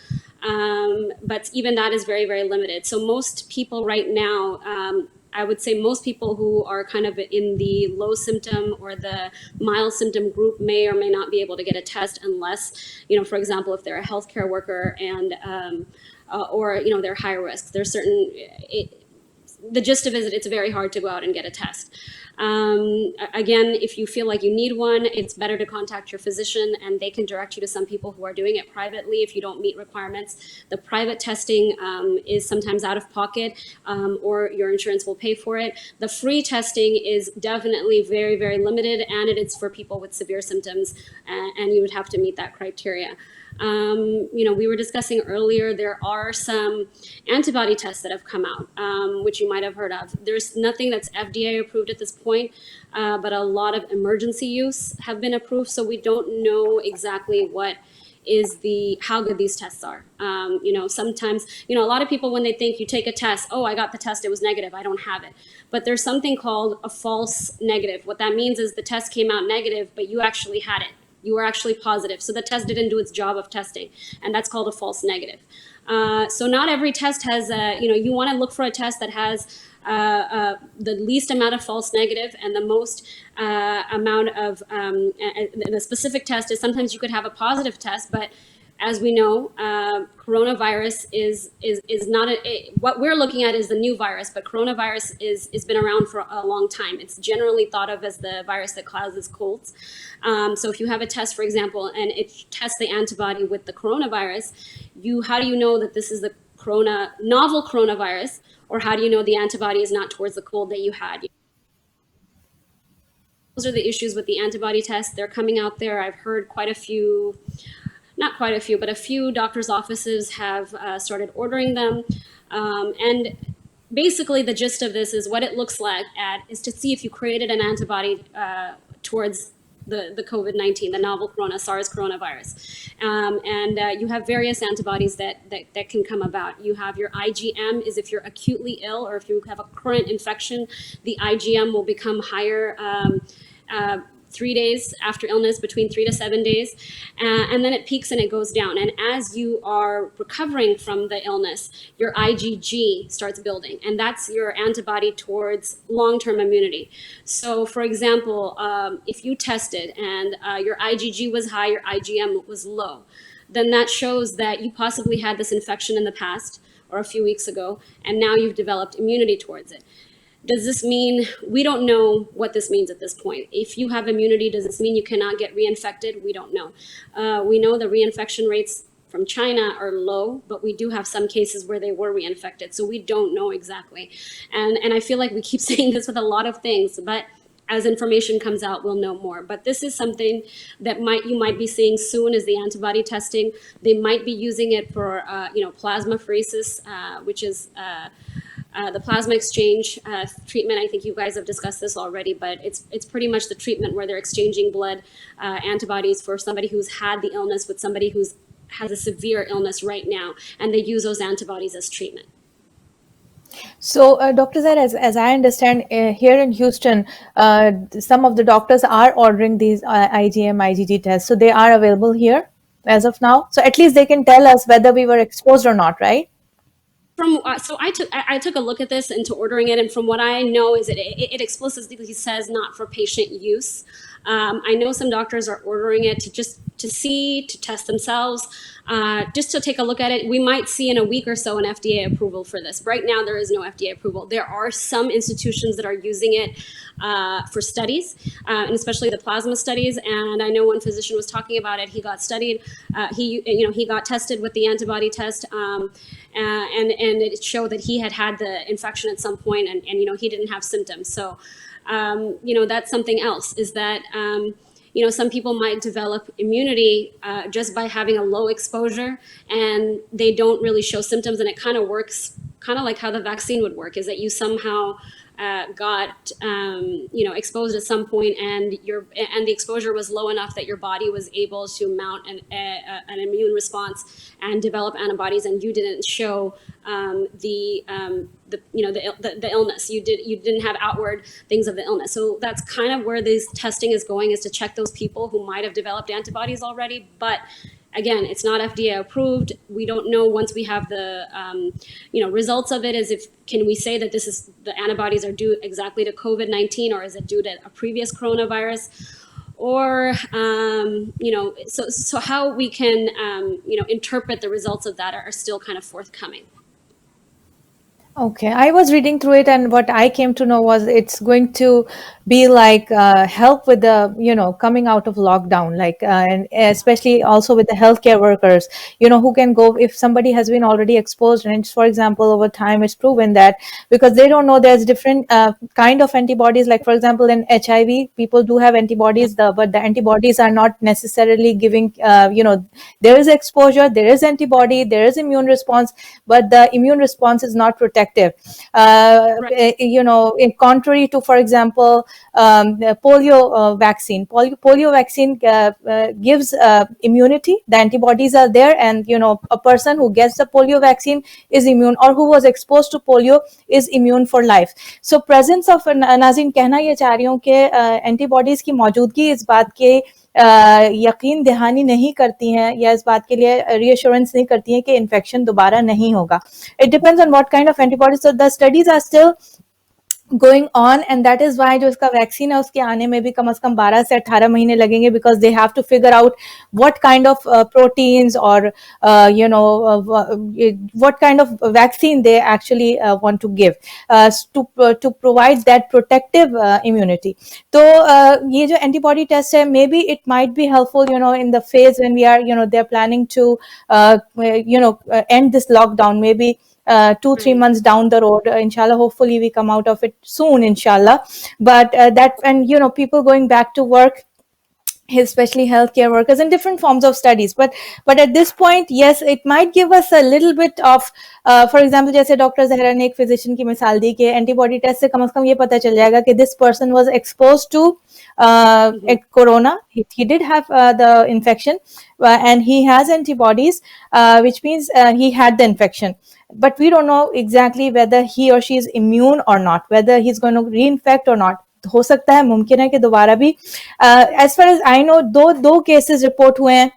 But even that is very, very limited. So most people right now, I would say most people who are kind of in the low symptom or the mild symptom group may or may not be able to get a test unless, for example, if they're a healthcare worker and or they're high risk. There's certain. The gist of it is it's very hard to go out and get a test. Again, if you feel like you need one, it's better to contact your physician and they can direct you to some people who are doing it privately if you don't meet requirements. The private testing is sometimes out of pocket, or your insurance will pay for it. The free testing is definitely very, very limited, and it's for people with severe symptoms, and you would have to meet that criteria. We were discussing earlier, there are some antibody tests that have come out, which you might have heard of. There's nothing that's FDA approved at this point, but a lot of emergency use have been approved. So we don't know exactly how good these tests are. Sometimes, a lot of people, when they think you take a test, oh, I got the test, it was negative, I don't have it. But there's something called a false negative. What that means is the test came out negative, but you actually had it. You were actually positive. So the test didn't do its job of testing, and that's called a false negative. So not every test has, you want to look for a test that has the least amount of false negative and the most amount of, the specific test is sometimes you could have a positive test, but as we know, coronavirus is not what we're looking at is the new virus, but coronavirus is been around for a long time. It's generally thought of as the virus that causes colds. So if you have a test, for example, and it tests the antibody with the coronavirus, how do you know that this is the novel coronavirus, or how do you know the antibody is not towards the cold that you had? Those are the issues with the antibody test. They're coming out there. I've heard not quite a few, but a few doctors' offices have started ordering them. And basically the gist of this is what it looks like is to see if you created an antibody towards the COVID-19, the novel SARS coronavirus. And you have various antibodies that can come about. You have your IgM is if you're acutely ill or if you have a current infection, the IgM will become higher 3 days after illness, between 3 to 7 days, and then it peaks and it goes down. And as you are recovering from the illness, your IgG starts building, and that's your antibody towards long-term immunity. So, for example, if you tested and your IgG was high, your IgM was low, then that shows that you possibly had this infection in the past or a few weeks ago, and now you've developed immunity towards it. Does this mean, we don't know what this means at this point. If you have immunity, does this mean you cannot get reinfected? We don't know. We know the reinfection rates from China are low, but we do have some cases where they were reinfected. So we don't know exactly. And I feel like we keep saying this with a lot of things, but as information comes out, we'll know more. But this is something that you might be seeing soon as the antibody testing. They might be using it for, plasmapheresis, which is The plasma exchange treatment, I think you guys have discussed this already, but it's pretty much the treatment where they're exchanging blood antibodies for somebody who's had the illness with somebody who's has a severe illness right now, and they use those antibodies as treatment. So, Dr. Zaid, as I understand, here in Houston, some of the doctors are ordering these IgM, IgG tests. So they are available here as of now. So at least they can tell us whether we were exposed or not, right? So I took a look at this into ordering it, and from what I know is it explicitly says not for patient use. I know some doctors are ordering it to see, to test themselves, just to take a look at it. We might see in a week or so an FDA approval for this. Right now, there is no FDA approval. There are some institutions that are using it for studies, and especially the plasma studies. And I know one physician was talking about it. He got studied. He got tested with the antibody test, and it showed that he had the infection at some point, and he didn't have symptoms. So that's something else, is that some people might develop immunity just by having a low exposure, and they don't really show symptoms, and it kind of works kind of like how the vaccine would work, is that you somehow got exposed at some point, and the exposure was low enough that your body was able to mount an immune response and develop antibodies, and you didn't show the illness. You didn't have outward things of the illness. So that's kind of where this testing is going, is to check those people who might have developed antibodies already, but again, it's not FDA approved. We don't know, once we have the results of it, can we say that the antibodies are due exactly to COVID-19, or is it due to a previous coronavirus? Or so how we can interpret the results of that are still kind of forthcoming. Okay, I was reading through it, and what I came to know was it's going to be like help with the coming out of lockdown, like and especially also with the healthcare workers, who can go if somebody has been already exposed. And for example, over time, it's proven that, because they don't know, there's different kind of antibodies. Like for example, in HIV, people do have antibodies, but the antibodies are not necessarily giving. There is exposure, there is antibody, there is immune response, but the immune response is not protective. Right. In contrary to, for example, the polio vaccine. Polio vaccine gives immunity. The antibodies are there, and a person who gets the polio vaccine is immune, or who was exposed to polio is immune for life. So presence of नाज़रीन, कहना ये चाह रही हूँ कि antibodies की मौजूदगी इस बात के यकीन दहानी नहीं करती हैं, या इस बात के लिए रीअश्योरेंस नहीं करती हैं कि इन्फेक्शन दोबारा नहीं होगा. It depends on what kind of antibodies. So the studies are still going on, and that is why जो इसका वैक्सीन है उसके आने में भी कम से कम 12 से 18 महीने लगेंगे, because they have to figure out what kind of proteins or what kind of vaccine they actually want to give to provide that protective immunity. तो ये जो antibody test है, maybe it might be helpful in the phase when we are they're planning to end this lockdown, maybe 2-3 months down the road, inshallah. Hopefully we come out of it soon, inshallah. But that, and people going back to work, especially healthcare workers, in different forms of studies, but at this point, yes, it might give us a little bit of for example, जैसे doctor Zahra ने एक physician की मिसाल दी कि antibody test से कम ये पता चल जाएगा कि this person was exposed to corona, he did have the infection, and he has antibodies, which means he had the infection, but we don't know exactly whether he or she is immune or not, whether he's going to reinfect or not. हो सकता है, मुमकिन है कि दोबारा भी. As far as I know, दो cases report हुए हैं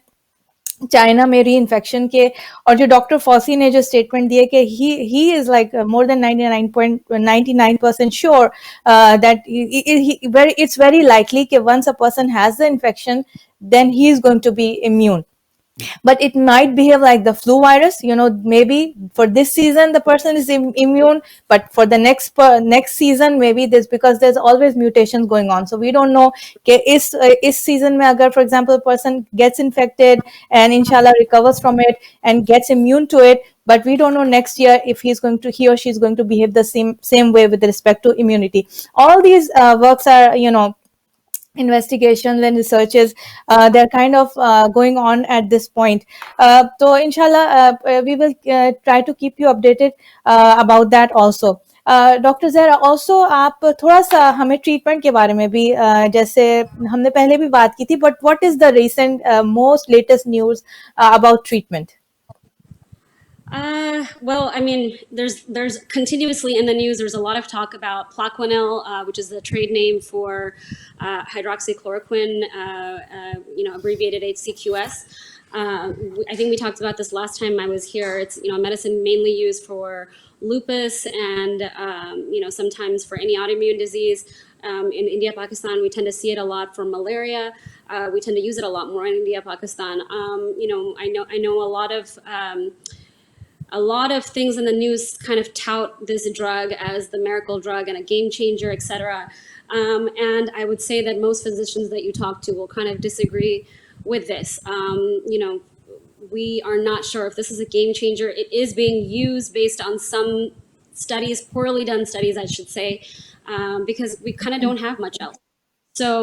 चाइना में री इन्फेक्शन के, और जो डॉक्टर फॉसी ने जो स्टेटमेंट दिए कि he is like more than 99% sure that it's very likely कि once a person has the infection, then he is going to be immune. But it might behave like the flu virus. Maybe for this season the person is immune, but for the next season maybe this, because there's always mutations going on. So we don't know कि इस season में अगर for example a person gets infected and inshallah recovers from it and gets immune to it, but we don't know next year if he or she is going to behave the same way with respect to immunity. All these works are investigations and researches they're kind of going on at this point. So inshallah we will try to keep you updated about that also. Doctor Zahra also आप थोड़ा सा हमें treatment के बारे में भी जैसे हमने पहले भी बात की थी, but what is the recent most latest news about treatment? Well, I mean, there's continuously in the news. There's a lot of talk about Plaquenil, which is the trade name for hydroxychloroquine, abbreviated HCQS. I think we talked about this last time I was here. It's a medicine mainly used for lupus and sometimes for any autoimmune disease. In India, Pakistan, we tend to see it a lot for malaria. We tend to use it a lot more in India, Pakistan. I know a lot of things in the news kind of tout this drug as the miracle drug and a game changer, et cetera. And I would say that most physicians that you talk to will kind of disagree with this. We are not sure if this is a game changer. It is being used based on some studies, poorly done studies, I should say, because we kind of don't have much else. So,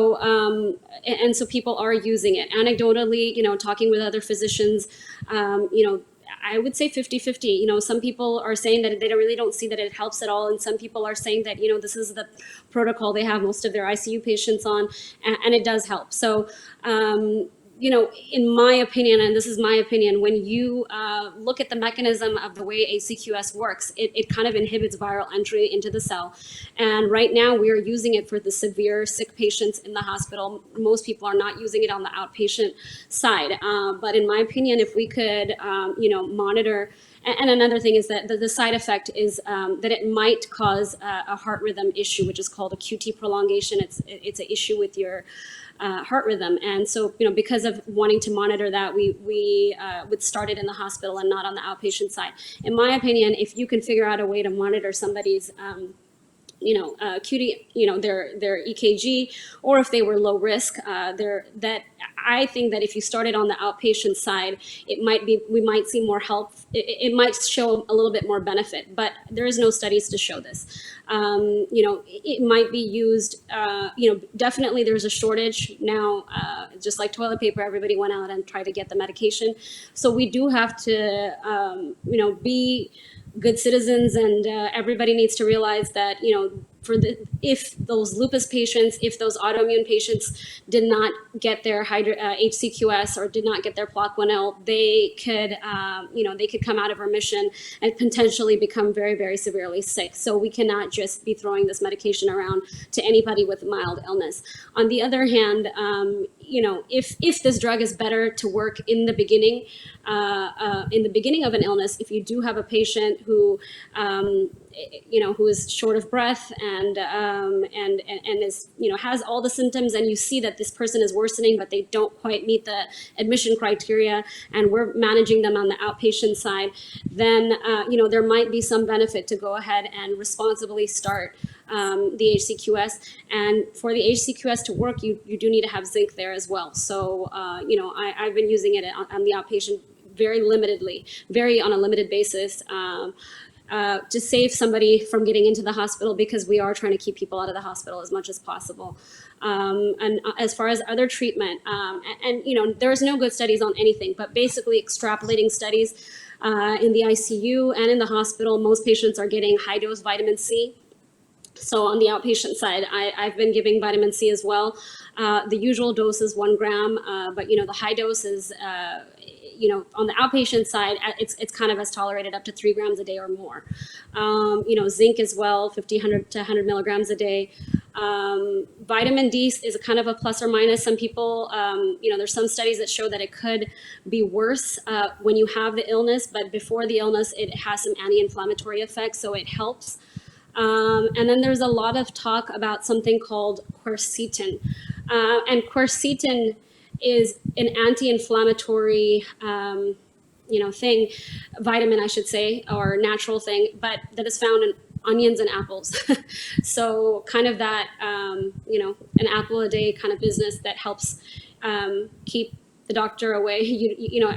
and so people are using it. Anecdotally, talking with other physicians, I would say 50-50. Some people are saying that they really don't see that it helps at all. And some people are saying that, this is the protocol they have most of their ICU patients on, and it does help. So, in my opinion, and this is my opinion, when you look at the mechanism of the way HCQS works, it kind of inhibits viral entry into the cell. And right now we are using it for the severe sick patients in the hospital. Most people are not using it on the outpatient side. But in my opinion, if we could, monitor. And another thing is that the side effect is that it might cause a heart rhythm issue, which is called a QT prolongation. It's an issue with your heart rhythm. And so, because of wanting to monitor that, we would start it in the hospital and not on the outpatient side. In my opinion, if you can figure out a way to monitor somebody's QT, their EKG, or if they were low risk, I think that if you started on the outpatient side, we might see more help. It might show a little bit more benefit, but there is no studies to show this. It might be used, definitely there's a shortage now, just like toilet paper, everybody went out and tried to get the medication. So we do have to, be good citizens, and everybody needs to realize that if those lupus patients, if those autoimmune patients did not get their HCQS or did not get their Plaquenil, they could come out of remission and potentially become very, very severely sick. So we cannot just be throwing this medication around to anybody with mild illness. On the other hand, if this drug is better to work in the beginning of an illness, if you do have a patient who is short of breath and is has all the symptoms, and you see that this person is worsening, but they don't quite meet the admission criteria, and we're managing them on the outpatient side, then there might be some benefit to go ahead and responsibly start the HCQS. And for the HCQS to work, you do need to have zinc there as well. So I've been using it on the outpatient very limitedly, very on a limited basis. To save somebody from getting into the hospital, because we are trying to keep people out of the hospital as much as possible. And as far as other treatment, there's no good studies on anything, but basically extrapolating studies in the ICU and in the hospital, most patients are getting high dose vitamin C. So on the outpatient side, I've been giving vitamin C as well. The usual dose is 1 gram, but the high dose is, on the outpatient side, it's kind of as tolerated up to 3 grams a day or more. Zinc as well, 50, 100 to 100 milligrams a day. Vitamin D is a kind of a plus or minus. Some people, there's some studies that show that it could be worse when you have the illness, but before the illness, it has some anti-inflammatory effects, so it helps. And then there's a lot of talk about something called quercetin. And quercetin is an anti-inflammatory, vitamin, I should say, or natural thing, but that is found in onions and apples. So kind of that, an apple a day kind of business that helps keep the doctor away.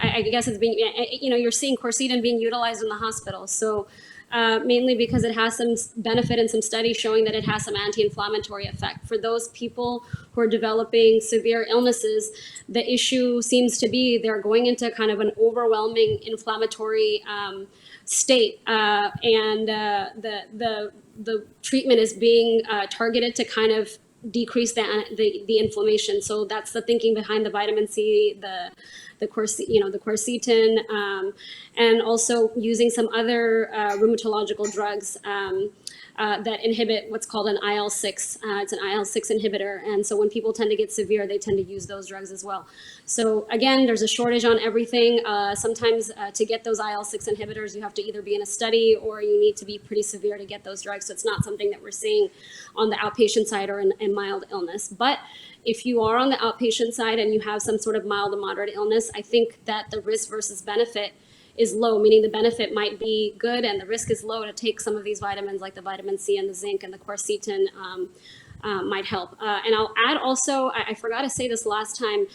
I guess it's being, you're seeing quercetin being utilized in the hospital. So mainly because it has some benefit and some studies showing that it has some anti-inflammatory effect. For those people who are developing severe illnesses, the issue seems to be they're going into kind of an overwhelming inflammatory state, and the treatment is being targeted to kind of decrease the inflammation. So that's the thinking behind the vitamin C, the quercetin, and also using some other rheumatological drugs that inhibit what's called an IL-6. It's an IL-6 inhibitor, and so when people tend to get severe, they tend to use those drugs as well. So again, there's a shortage on everything. Sometimes to get those IL-6 inhibitors, you have to either be in a study or you need to be pretty severe to get those drugs. So it's not something that we're seeing on the outpatient side or in mild illness. But if you are on the outpatient side and you have some sort of mild to moderate illness, I think that the risk versus benefit is low, meaning the benefit might be good and the risk is low to take some of these vitamins like the vitamin C and the zinc and the quercetin might help. And I'll add also, I forgot to say this last time,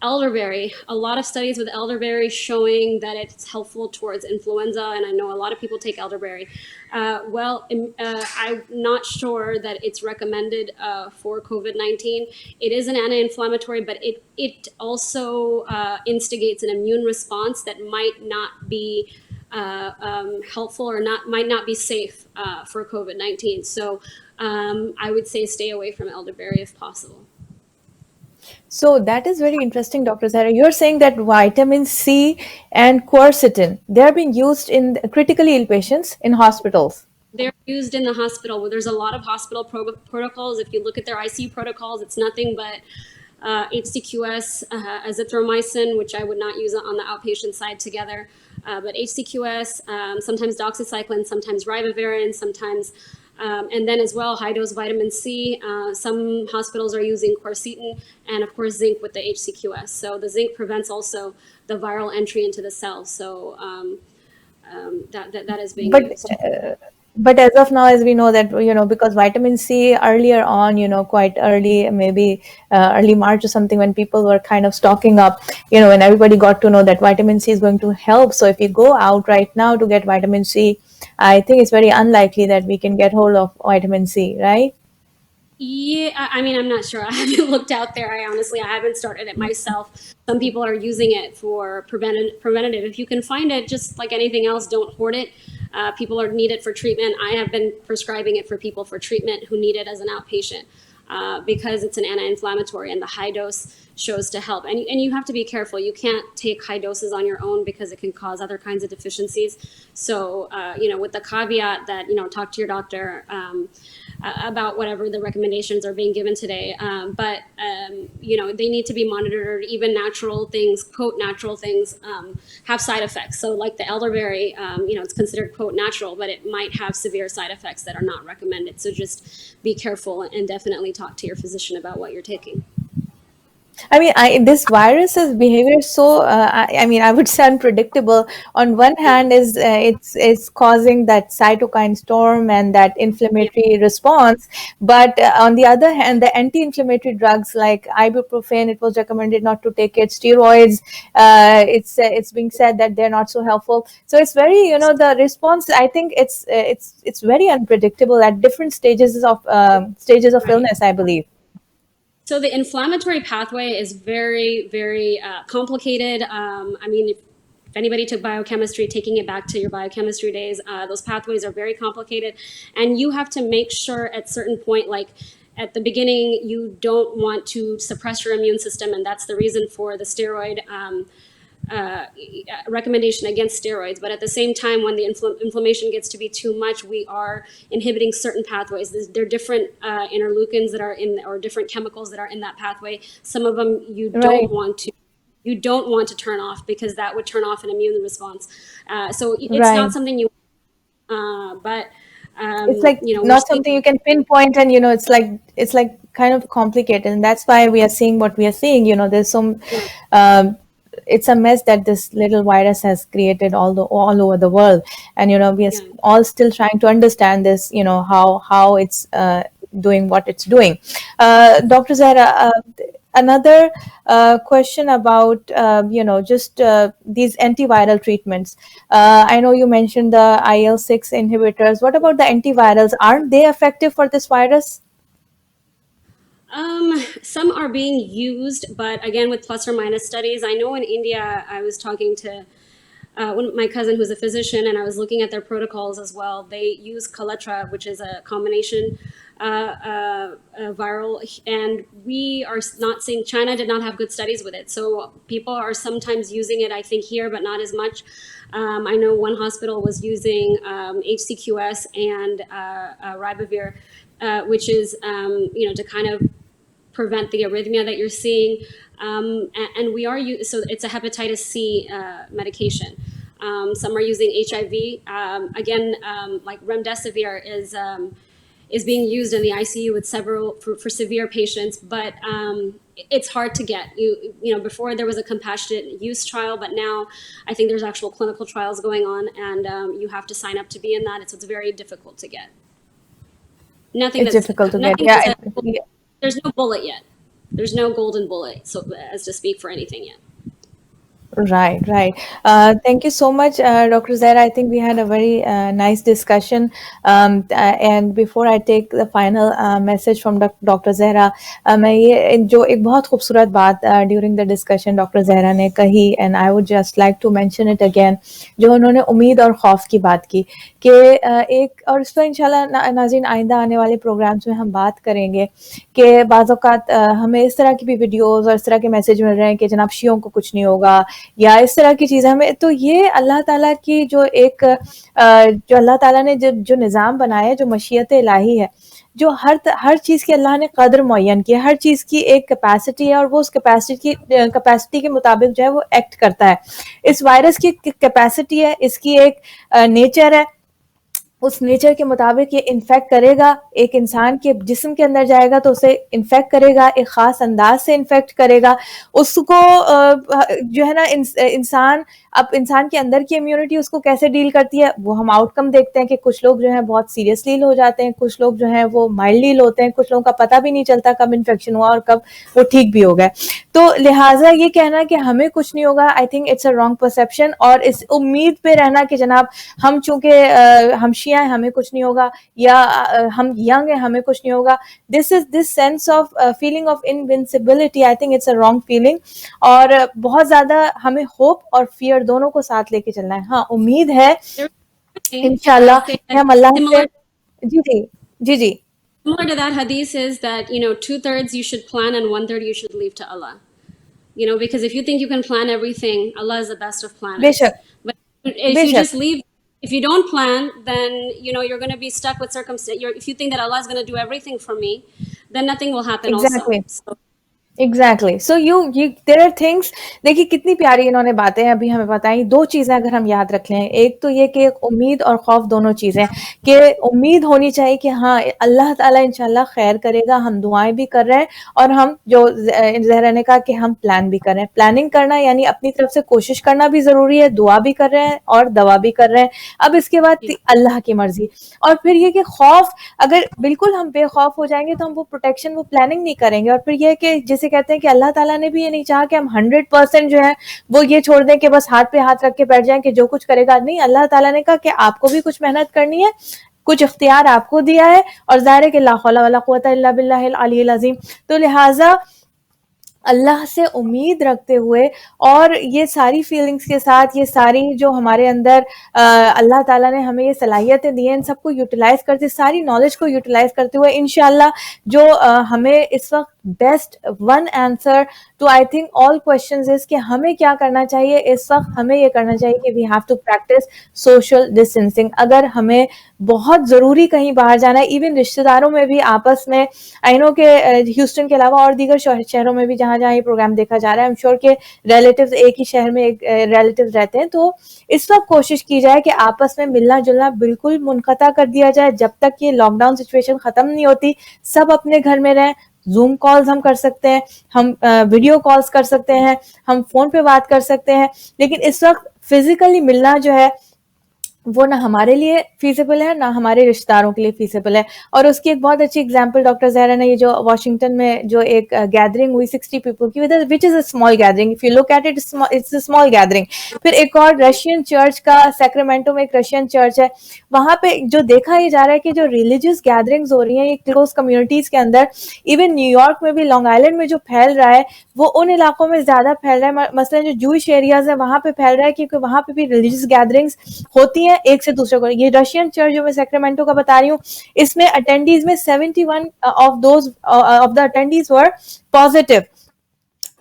elderberry. A lot of studies with elderberry showing that it's helpful towards influenza, and I know a lot of people take elderberry. I'm not sure that it's recommended for COVID-19. It is an anti-inflammatory, but it also instigates an immune response that might not be helpful or might not be safe for COVID-19. So I would say stay away from elderberry if possible. So that is very interesting, Dr. Zahra. You're saying that vitamin C and quercetin, they are being used in critically ill patients in hospitals. They're used in the hospital. There's a lot of hospital protocols. If you look at their ICU protocols, it's nothing but HCQS, azithromycin, which I would not use on the outpatient side together, but HCQS, sometimes doxycycline, sometimes ribavirin, sometimes and then as well, high dose vitamin C. Some hospitals are using quercetin and of course zinc with the HCQS. So the zinc prevents also the viral entry into the cells. So that is being used. But as of now, as we know that, because vitamin C earlier on, quite early, maybe early March or something, when people were kind of stocking up, when everybody got to know that vitamin C is going to help. So if you go out right now to get vitamin C, I think it's very unlikely that we can get hold of vitamin C, right? Yeah, I mean, I'm not sure. I haven't looked out there. I haven't started it myself. Some people are using it for preventative. If you can find it, just like anything else, don't hoard it. People need it for treatment. I have been prescribing it for people for treatment who need it as an outpatient because it's an anti-inflammatory and the high dose shows to help. And you have to be careful. You can't take high doses on your own because it can cause other kinds of deficiencies. So, with the caveat that, talk to your doctor about whatever the recommendations are being given today. But they need to be monitored. Even natural things, quote, natural things have side effects. So like the elderberry, it's considered, quote, natural, but it might have severe side effects that are not recommended. So just be careful and definitely talk to your physician about what you're taking. I mean, this virus's behavior is so. I would say unpredictable. On one hand, it's causing that cytokine storm and that inflammatory response, but on the other hand, the anti-inflammatory drugs like ibuprofen, it was recommended not to take it. Steroids, it's being said that they're not so helpful. So it's very, the response. I think it's very unpredictable at different stages of illness, I believe. So the inflammatory pathway is very, very complicated. If anybody took biochemistry, taking it back to your biochemistry days, those pathways are very complicated. And you have to make sure at certain point, like at the beginning, you don't want to suppress your immune system. And that's the reason for the steroid recommendation against steroids. But at the same time, when the inflammation gets to be too much, we are inhibiting certain pathways. There are different interleukins that are or different chemicals that are in that pathway. Some of them you don't want to turn off because that would turn off an immune response. So it's not something you but it's like not something you can pinpoint, and it's like kind of complicated, and that's why we are seeing what we are seeing. There's some it's a mess that this little virus has created all over the world, and we are all still trying to understand this, how it's doing what it's doing. Dr. Zahra, another question about just these antiviral treatments. I know you mentioned the IL-6 inhibitors. What about the antivirals? Aren't they effective for this virus? Some are being used, but again, with plus or minus studies. I know in India, I was talking to my cousin who's a physician, and I was looking at their protocols as well. They use Kaletra, which is a combination viral, and we are not seeing, China did not have good studies with it. So people are sometimes using it, I think, here, but not as much. I know one hospital was using HCQS and Ribavir, which is, to kind of prevent the arrhythmia that you're seeing. And we are, so it's a hepatitis C medication. Some are using HIV. Again, like remdesivir is being used in the ICU with several for severe patients, but it's hard to get. Before there was a compassionate use trial, but now I think there's actual clinical trials going on, and you have to sign up to be in that. So it's very difficult to get. It's difficult to get. Yeah. There's no bullet yet. There's no golden bullet, so as to speak, for anything yet. Right. Thank you so much, Dr. Zaira. I think we had a very nice discussion. And before I take the final message from Dr. Zaira, मैं ये जो एक बहुत खूबसूरत बात during the discussion Dr. Zaira ने कही, and I would just like to mention it again, जो उन्होंने उम्मीद और खौफ की बात की कि एक, और इस पर इंशाल्लाह नाज़रीन आइंदा आने वाले प्रोग्राम्स में हम बात करेंगे कि बाज़ औक़ात हमें इस तरह की भी वीडियोस और इस तरह के मैसेज मिल रहे हैं कि जनाब शियों को कुछ नहीं होगा या इस तरह की चीज़ें हमें, तो ये अल्लाह ताला की जो जो अल्लाह ताला ने जो निज़ाम बनाया है, जो मशीयत इलाही है, जो हर चीज़ की अल्लाह ने कदर मुअय्यन की है, हर चीज़ की एक कैपेसिटी है और वो उस कैपेसिटी के मुताबिक जो है वो एक्ट करता है. इस वायरस की कैपेसिटी है, इसकी एक नेचर है, उस नेचर के मुताबिक ये इन्फेक्ट करेगा, एक इंसान के जिस्म के अंदर जाएगा तो उसे इन्फेक्ट करेगा, एक ख़ास अंदाज से इन्फेक्ट करेगा उसको. जो है ना इंसान के अंदर की इम्यूनिटी उसको कैसे डील करती है, वो हम आउटकम देखते हैं कि कुछ लोग जो हैं बहुत सीरियसली इल हो जाते हैं, कुछ लोग जो हैं वो माइल्डली इल होते हैं, कुछ लोगों का पता भी नहीं चलता कब इन्फेक्शन हुआ और कब वो ठीक भी हो गए. तो लिहाजा ये कहना कि हमें कुछ नहीं होगा, I think it's a wrong perception. और इस उम्मीद पे रहना कि जनाब हम चूंकि हम शिया हैं हमें कुछ नहीं होगा, या हम यंग हैं हमें कुछ नहीं होगा, this sense of feeling of invincibility, I think it's a wrong feeling. और बहुत ज्यादा हमें होप और फियर दोनों को साथ लेके चलना है. हाँ, उम्मीद है इंशाल्लाह कि हम अल्लाह से. जी. Similar to that hadith is that 2/3 you should plan and 1/3 you should leave to Allah. Because if you think you can plan everything, Allah is the best of planners. बेशक. But if you just leave, if you don't plan, then you're going to be stuck with circumstance. If you think that Allah is going to do everything for me, then nothing will happen. Exactly. Also. Exactly. So you there are things. देखिए कितनी प्यारी इन्होंने बातें अभी हमें बताई. दो चीजें अगर हम याद रख लें, एक तो ये कि उम्मीद और खौफ दोनों चीजें, कि उम्मीद होनी चाहिए कि हाँ अल्लाह ताला इंशाल्लाह खैर करेगा, हम दुआएं भी कर रहे हैं और हम जो ज़हरा ने कहा कि हम प्लान भी कर रहे हैं. प्लानिंग करना यानी अपनी तरफ से कोशिश करना भी जरूरी है, दुआ भी कर रहे हैं और दवा भी कर रहे हैं. अब इसके बाद अल्लाह की मर्जी. और फिर ये कि खौफ, अगर बिल्कुल हम बेखौफ हो जाएंगे तो हम वो प्रोटेक्शन, वो प्लानिंग नहीं करेंगे. और फिर ये कि जैसे कहते हैं कि अल्लाह ताला ने भी ये नहीं चाहा कि हम 100% जो है वो ये छोड़ दें कि बस हाथ पे हाथ रख के बैठ जाएं कि जो कुछ करेगा. नहीं, अल्लाह ताला ने कहा कि आपको भी कुछ मेहनत करनी है, कुछ इख्तियार आपको दिया है, और ज़ाहिर है कि ला हौला वला कुव्वता इल्ला बिल्लाहिल अलील अज़ीम. तो लिहाजा अल्लाह से उम्मीद रखते हुए और ये सारी फीलिंग्स के साथ, ये सारी जो हमारे अंदर अल्लाह ताला ने हमें ये सलाहियतें दी हैं, इन सबको यूटिलाइज करते, सारी नॉलेज को यूटिलाइज करते हुए इंशाल्लाह जो हमें इस वक्त best one answer to I think all questions is कि हमें क्या करना चाहिए. इस वक्त हमें ये करना चाहिए कि we have to practice social distancing. अगर हमें बहुत ज़रूरी कहीं बाहर जाना है, इवन रिश्तेदारों में भी आपस में, आई नो के ह्यूस्टन के अलावा और दीगर शहरों में भी जहाँ जहाँ ये प्रोग्राम देखा जा रहा है, आई एम श्योर के रिलेटिव्स एक ही शहर में एक रिलेटिव्स रहते हैं, तो इस वक्त कोशिश की जाए कि आपस में मिलना जुलना बिल्कुल मुनक़ता कर दिया जाए जब तक ये लॉकडाउन सिचुएशन ख़त्म नहीं होती. सब अपने घर में रहें. जूम कॉल्स हम कर सकते हैं, हम वीडियो कॉल्स कर सकते हैं, हम फोन पे बात कर सकते हैं, लेकिन इस वक्त फिजिकली मिलना जो है वो ना हमारे लिए फीसिबल है ना हमारे रिश्तेदारों के लिए फीसिबल है। और उसकी एक बहुत अच्छी एग्जांपल डॉक्टर ज़हरा ने, ये जो वाशिंगटन में जो एक गैदरिंग हुई 60 पीपल की, which is a small gathering, if you look at it it's a small gathering. फिर एक और रशियन चर्च का, सैक्रामेंटो में एक रशियन चर्च है, वहाँ पे जो देखा ही जा रहा है कि जो रिलीजियस गैदरिंग्स हो रही हैं ये क्लोज कम्युनिटीज़ के अंदर, इवन न्यूयॉर्क में भी, लॉन्ग आइलैंड में जो फैल रहा है वो उन इलाकों में ज़्यादा फैल रहा है, मसलन जो जूइश एरियाज़ है वहाँ पे फैल रहा है, क्योंकि वहाँ पे भी रिलीजियस गैदरिंग्स होती हैं एक से दूसरे को। ये रशियन चर्च जो मैं सैक्रामेंटो का बता रही हूँ, इसमें अटेंडीज में 71 of those of the attendees were positive.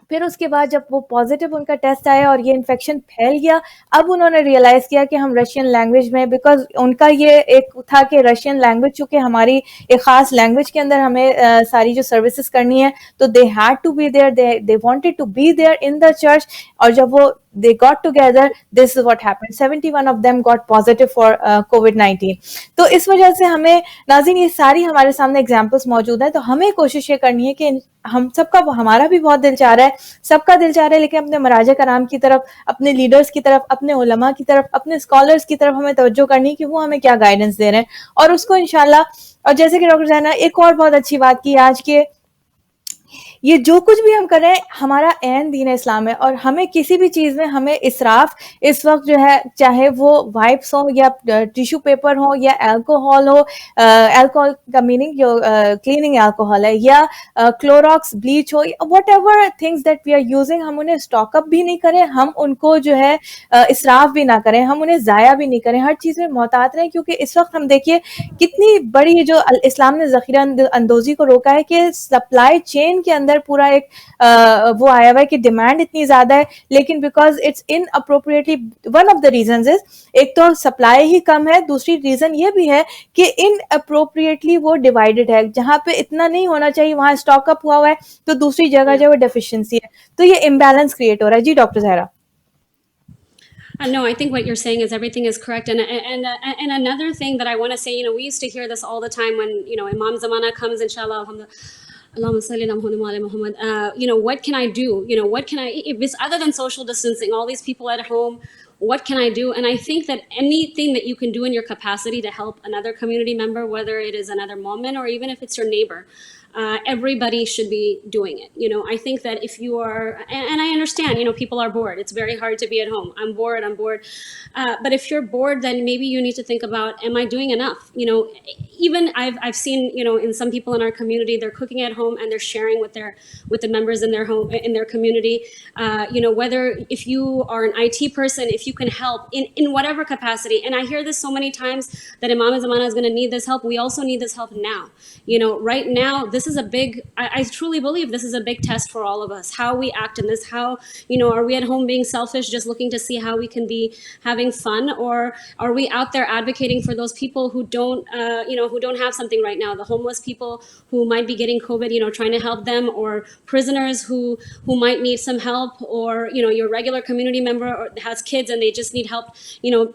फिर उसके बाद जब वो पॉजिटिव उनका टेस्ट आया और ये इन्फेक्शन फैल गया, अब उन्होंने रियलाइज किया कि हम रशियन लैंग्वेज में, बिकॉज उनका ये एक था कि रशियन लैंग्वेज चूंकि हमारी एक खास लैंग्वेज के अंदर हमें सारी जो सर्विसेज करनी है, तो they had to be there, they wanted to be there in the church. और जब वो they got together, this is what happened, 71 of them got positive for COVID-19। तो इस वजह से हमें नाज़रीन ये सारी हमारे सामने एग्जांपल्स मौजूद हैं, तो हमें कोशिश ये करनी है कि हम सबका, हमारा भी बहुत दिल चाह रहा है, सबका दिल चाह रहा है, लेकिन अपने मराजे कराम की तरफ, अपने लीडर्स की तरफ, अपने उलमा की तरफ, अपने स्कॉलर्स की तरफ हमें तवज्जो करनी कि वो हमें क्या गाइडेंस दे रहे हैं, और उसको इंशाल्लाह। और जैसे कि डॉक्टर ज़ैना एक और बहुत अच्छी बात की आज के, ये जो कुछ भी हम कर रहे हैं हमारा ऐन दीन इस्लाम है, और हमें किसी भी चीज़ में हमें इसराफ इस वक्त जो है, चाहे वो वाइप्स हो या टिश्यू पेपर हो या अल्कोहल हो, अल्कोहल का मीनिंग जो क्लीनिंग अल्कोहल है, या क्लोरॉक्स ब्लीच हो, whatever things that we are using, हम उन्हें स्टॉकअप भी नहीं करें, हम उनको जो है इसराफ भी ना करें, हम उन्हें ज़ाया भी नहीं करें, हर चीज़ में मोहतात रहें। क्योंकि इस वक्त हम देखिए कितनी बड़ी जो इस्लाम ने ज़ख़ीरा अंदोज़ी को रोका है कि सप्लाई चेन के अंदर पूरा एक वो आया हुआ है कि डिमांड इतनी ज़्यादा है, लेकिन because it's in appropriately, one of the reasons is, एक तो सप्लाई ही कम है, दूसरी रीज़न ये भी है कि इन अप्रोप्रिएटली वो डिवाइडेड है, जहाँ पे इतना नहीं होना चाहिए वहाँ स्टॉक अप हुआ है, तो दूसरी जगह जो है डेफिशिएंसी है, तो ये इम्बैलेंस क्रिएट हो रहा है। जी doctor Zahra. No, I think what you're saying is everything is correct. And another thing that I want to say, we used to hear this all the time when, Imam Zamana comes, inshallah, alhamdulillah, what can I do? What can if it's other than social distancing, all these people at home, what can I do? And I think that anything that you can do in your capacity to help another community member, whether it is another moment or even if it's your neighbor, everybody should be doing it. I think that if you are, and I understand, people are bored. It's very hard to be at home. I'm bored. But if you're bored, then maybe you need to think about, am I doing enough? Even I've seen, in some people in our community, they're cooking at home and they're sharing with the members in their home, in their community. Whether if you are an IT person, if you can help in whatever capacity. And I hear this so many times that Imam Zamana is going to need this help. We also need this help now. Right now, this is a big, I truly believe this is a big test for all of us, how we act in this, how, are we at home being selfish, just looking to see how we can be having fun, or are we out there advocating for those people who don't, who don't have something right now, the homeless people who might be getting COVID, trying to help them, or prisoners who might need some help, or, your regular community member has kids and they just need help,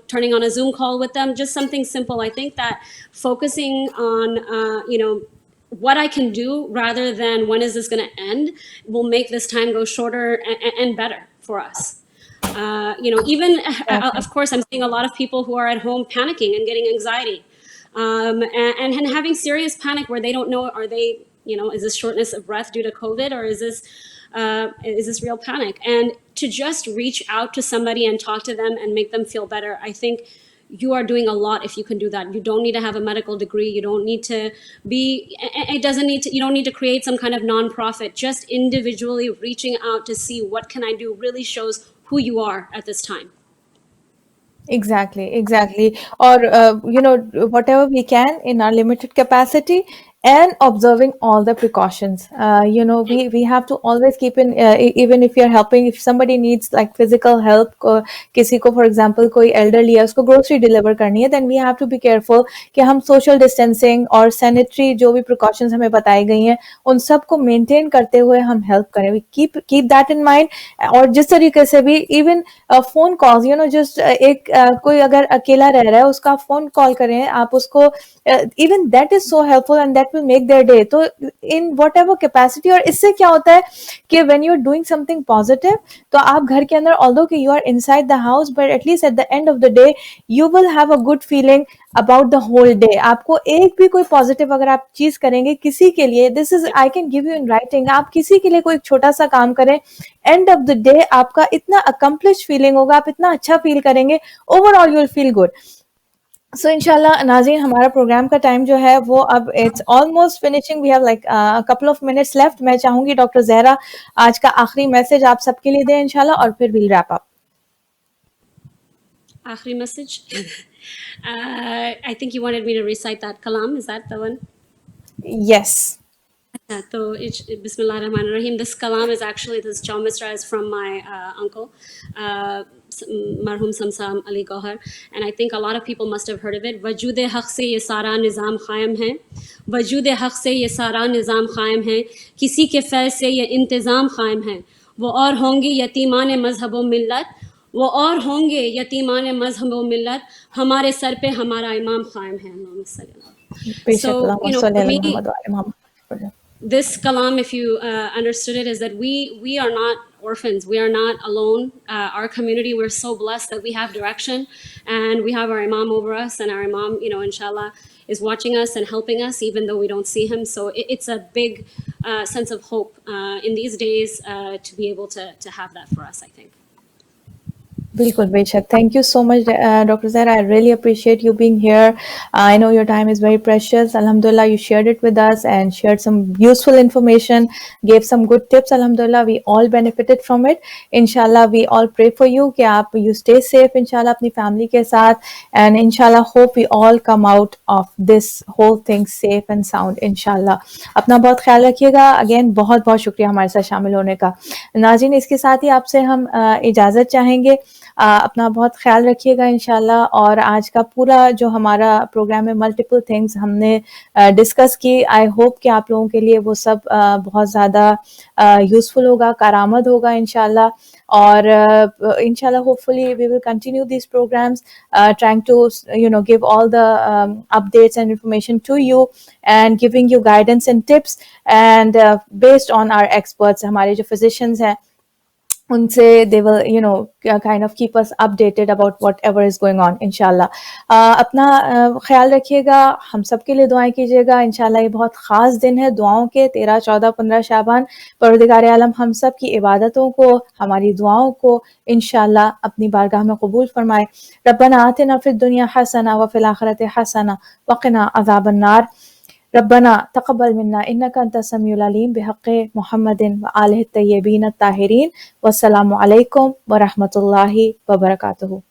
turning on a Zoom call with them, just something simple. I think that focusing on, what I can do rather than when is this going to end will make this time go shorter and better for us. Even, of course, I'm seeing a lot of people who are at home panicking and getting anxiety, and having serious panic where they don't know, are they, is this shortness of breath due to COVID, or is this real panic? And to just reach out to somebody and talk to them and make them feel better, I think you are doing a lot if you can do that. You don't need to have a medical degree. You don't need to be, you don't need to create some kind of nonprofit. Just individually reaching out to see what can I do really shows who you are at this time. Exactly. Or, whatever we can in our limited capacity, and observing all the precautions. We have to always keep in, even if you're helping, if somebody needs like physical help, किसी को for example कोई elderly है, उसको grocery deliver करनी है, then we have to be careful कि हम social distancing और sanitary जो भी precautions हमें बताई गई हैं, उन सब को maintain करते हुए हम help करें. We keep that in mind. और जिस तरीके से भी even phone calls, just एक कोई अगर अकेला रह रहा है, उसका phone call करें आप उसको, even that is so helpful, and that will make their day. तो in whatever capacity, और इससे क्या होता है कि when you're doing something positive, तो आप घर के अंदर although कि you are inside the house, but at least at the end of the day you will have a good feeling about the whole day. आपको एक भी कोई पॉजिटिव अगर आप चीज करेंगे किसी के लिए, this is I can give you in writing, आप किसी के लिए कोई छोटा सा काम करें, एंड ऑफ द डे आपका इतना अकम्प्लिश फीलिंग होगा, आप इतना अच्छा फील करेंगे, overall you will feel good. So इंशाल्लाह नाज़रीन, हमारा प्रोग्राम का टाइम जो है वो अब it's almost finishing, we have like couple of minutes left. मैं चाहूंगी डॉक्टर जहरा आज का आखिरी मैसेज आप सबके लिए दें इंशाल्लाह, और फिर विल रैप अप. आखिरी message. I think you wanted me to recite that kalam. Is that the one? Yes. So, Bismillahirrahmanirrahim. This kalam is actually, this Jaw Misra is from my uncle, Marhum Samsam Ali Gohar. And I think a lot of people must have heard of it. Wajude haq se ye sara nizam khaim hai. Wajude haq se ye sara nizam khaim hai. Kisi ke faiz se ye intizam khaim hai. वो और होंगे यतीमान मजहब व मिल्लत, वो और होंगे यतीमान मजहब व मिल्लत, हमारे सर पे हमारा इमाम कायम है. So, you know, for me, this kalam, if you understood it, is that we are not orphans. We are not alone. Our community, we're so blessed that we have direction, and we have our imam over us, and our imam, you know, inshallah, is watching us and helping us, even though we don't see him. So it's a big sense of hope in these days to be able to have that for us, I think. बिल्कुल बेशक. Thank you so much doctor Zahra, I really appreciate you being here. I know your time is very precious. Alhamdulillah, you shared it with us and shared some useful information, gave some good tips. Alhamdulillah, we all benefited from it. Inshallah, we all pray for you कि आप you stay safe inshallah अपनी family के साथ, and inshallah hope we all come out of this whole thing safe and sound inshallah. अपना बहुत ख्याल रखिएगा. Again, बहुत बहुत शुक्रिया हमारे साथ शामिल होने का. नाज़रीन, इसके साथ ही आपसे हम इजाज़त चाहेंगे. अपना बहुत ख्याल रखिएगा इंशाल्लाह. और आज का पूरा जो हमारा प्रोग्राम है, मल्टीपल थिंग्स हमने डिस्कस की. आई होप कि आप लोगों के लिए वो सब बहुत ज़्यादा यूज़फुल होगा, कारआमद होगा इंशाल्लाह. और इंशाल्लाह hopefully we will continue this programs, trying to you know give all the updates and information to you and giving you guidance and tips, and based on our experts, हमारे जो physicians हैं उनसे they will you know kind of keep us updated about whatever is going on inshallah. अपना ख्याल रखिएगा, हम सब के लिए दुआएं कीजिएगा. इंशाल्लाह ये बहुत ख़ास दिन है दुआओं के, 13, 14, 15 शाबान. परवरदिगार आलम हम सब की इबादतों को, हमारी दुआओं को इंशाल्लाह अपनी बारगाह में कबूल फरमाए. रब्बना आतिना फिद दुनिया हसना व फिल आखिरति हसना व क़िना अज़ाबन नार. रब्बना तक़ब्बल मिन्ना इन्नका अंतस समीउल अलीम बिहक़्क़ि मुहम्मदिन व आलिहि तय्यबीन अत्ताहिरीन. वस्सलामु अलैकुम व रहमतुल्लाहि व बरकातुहू.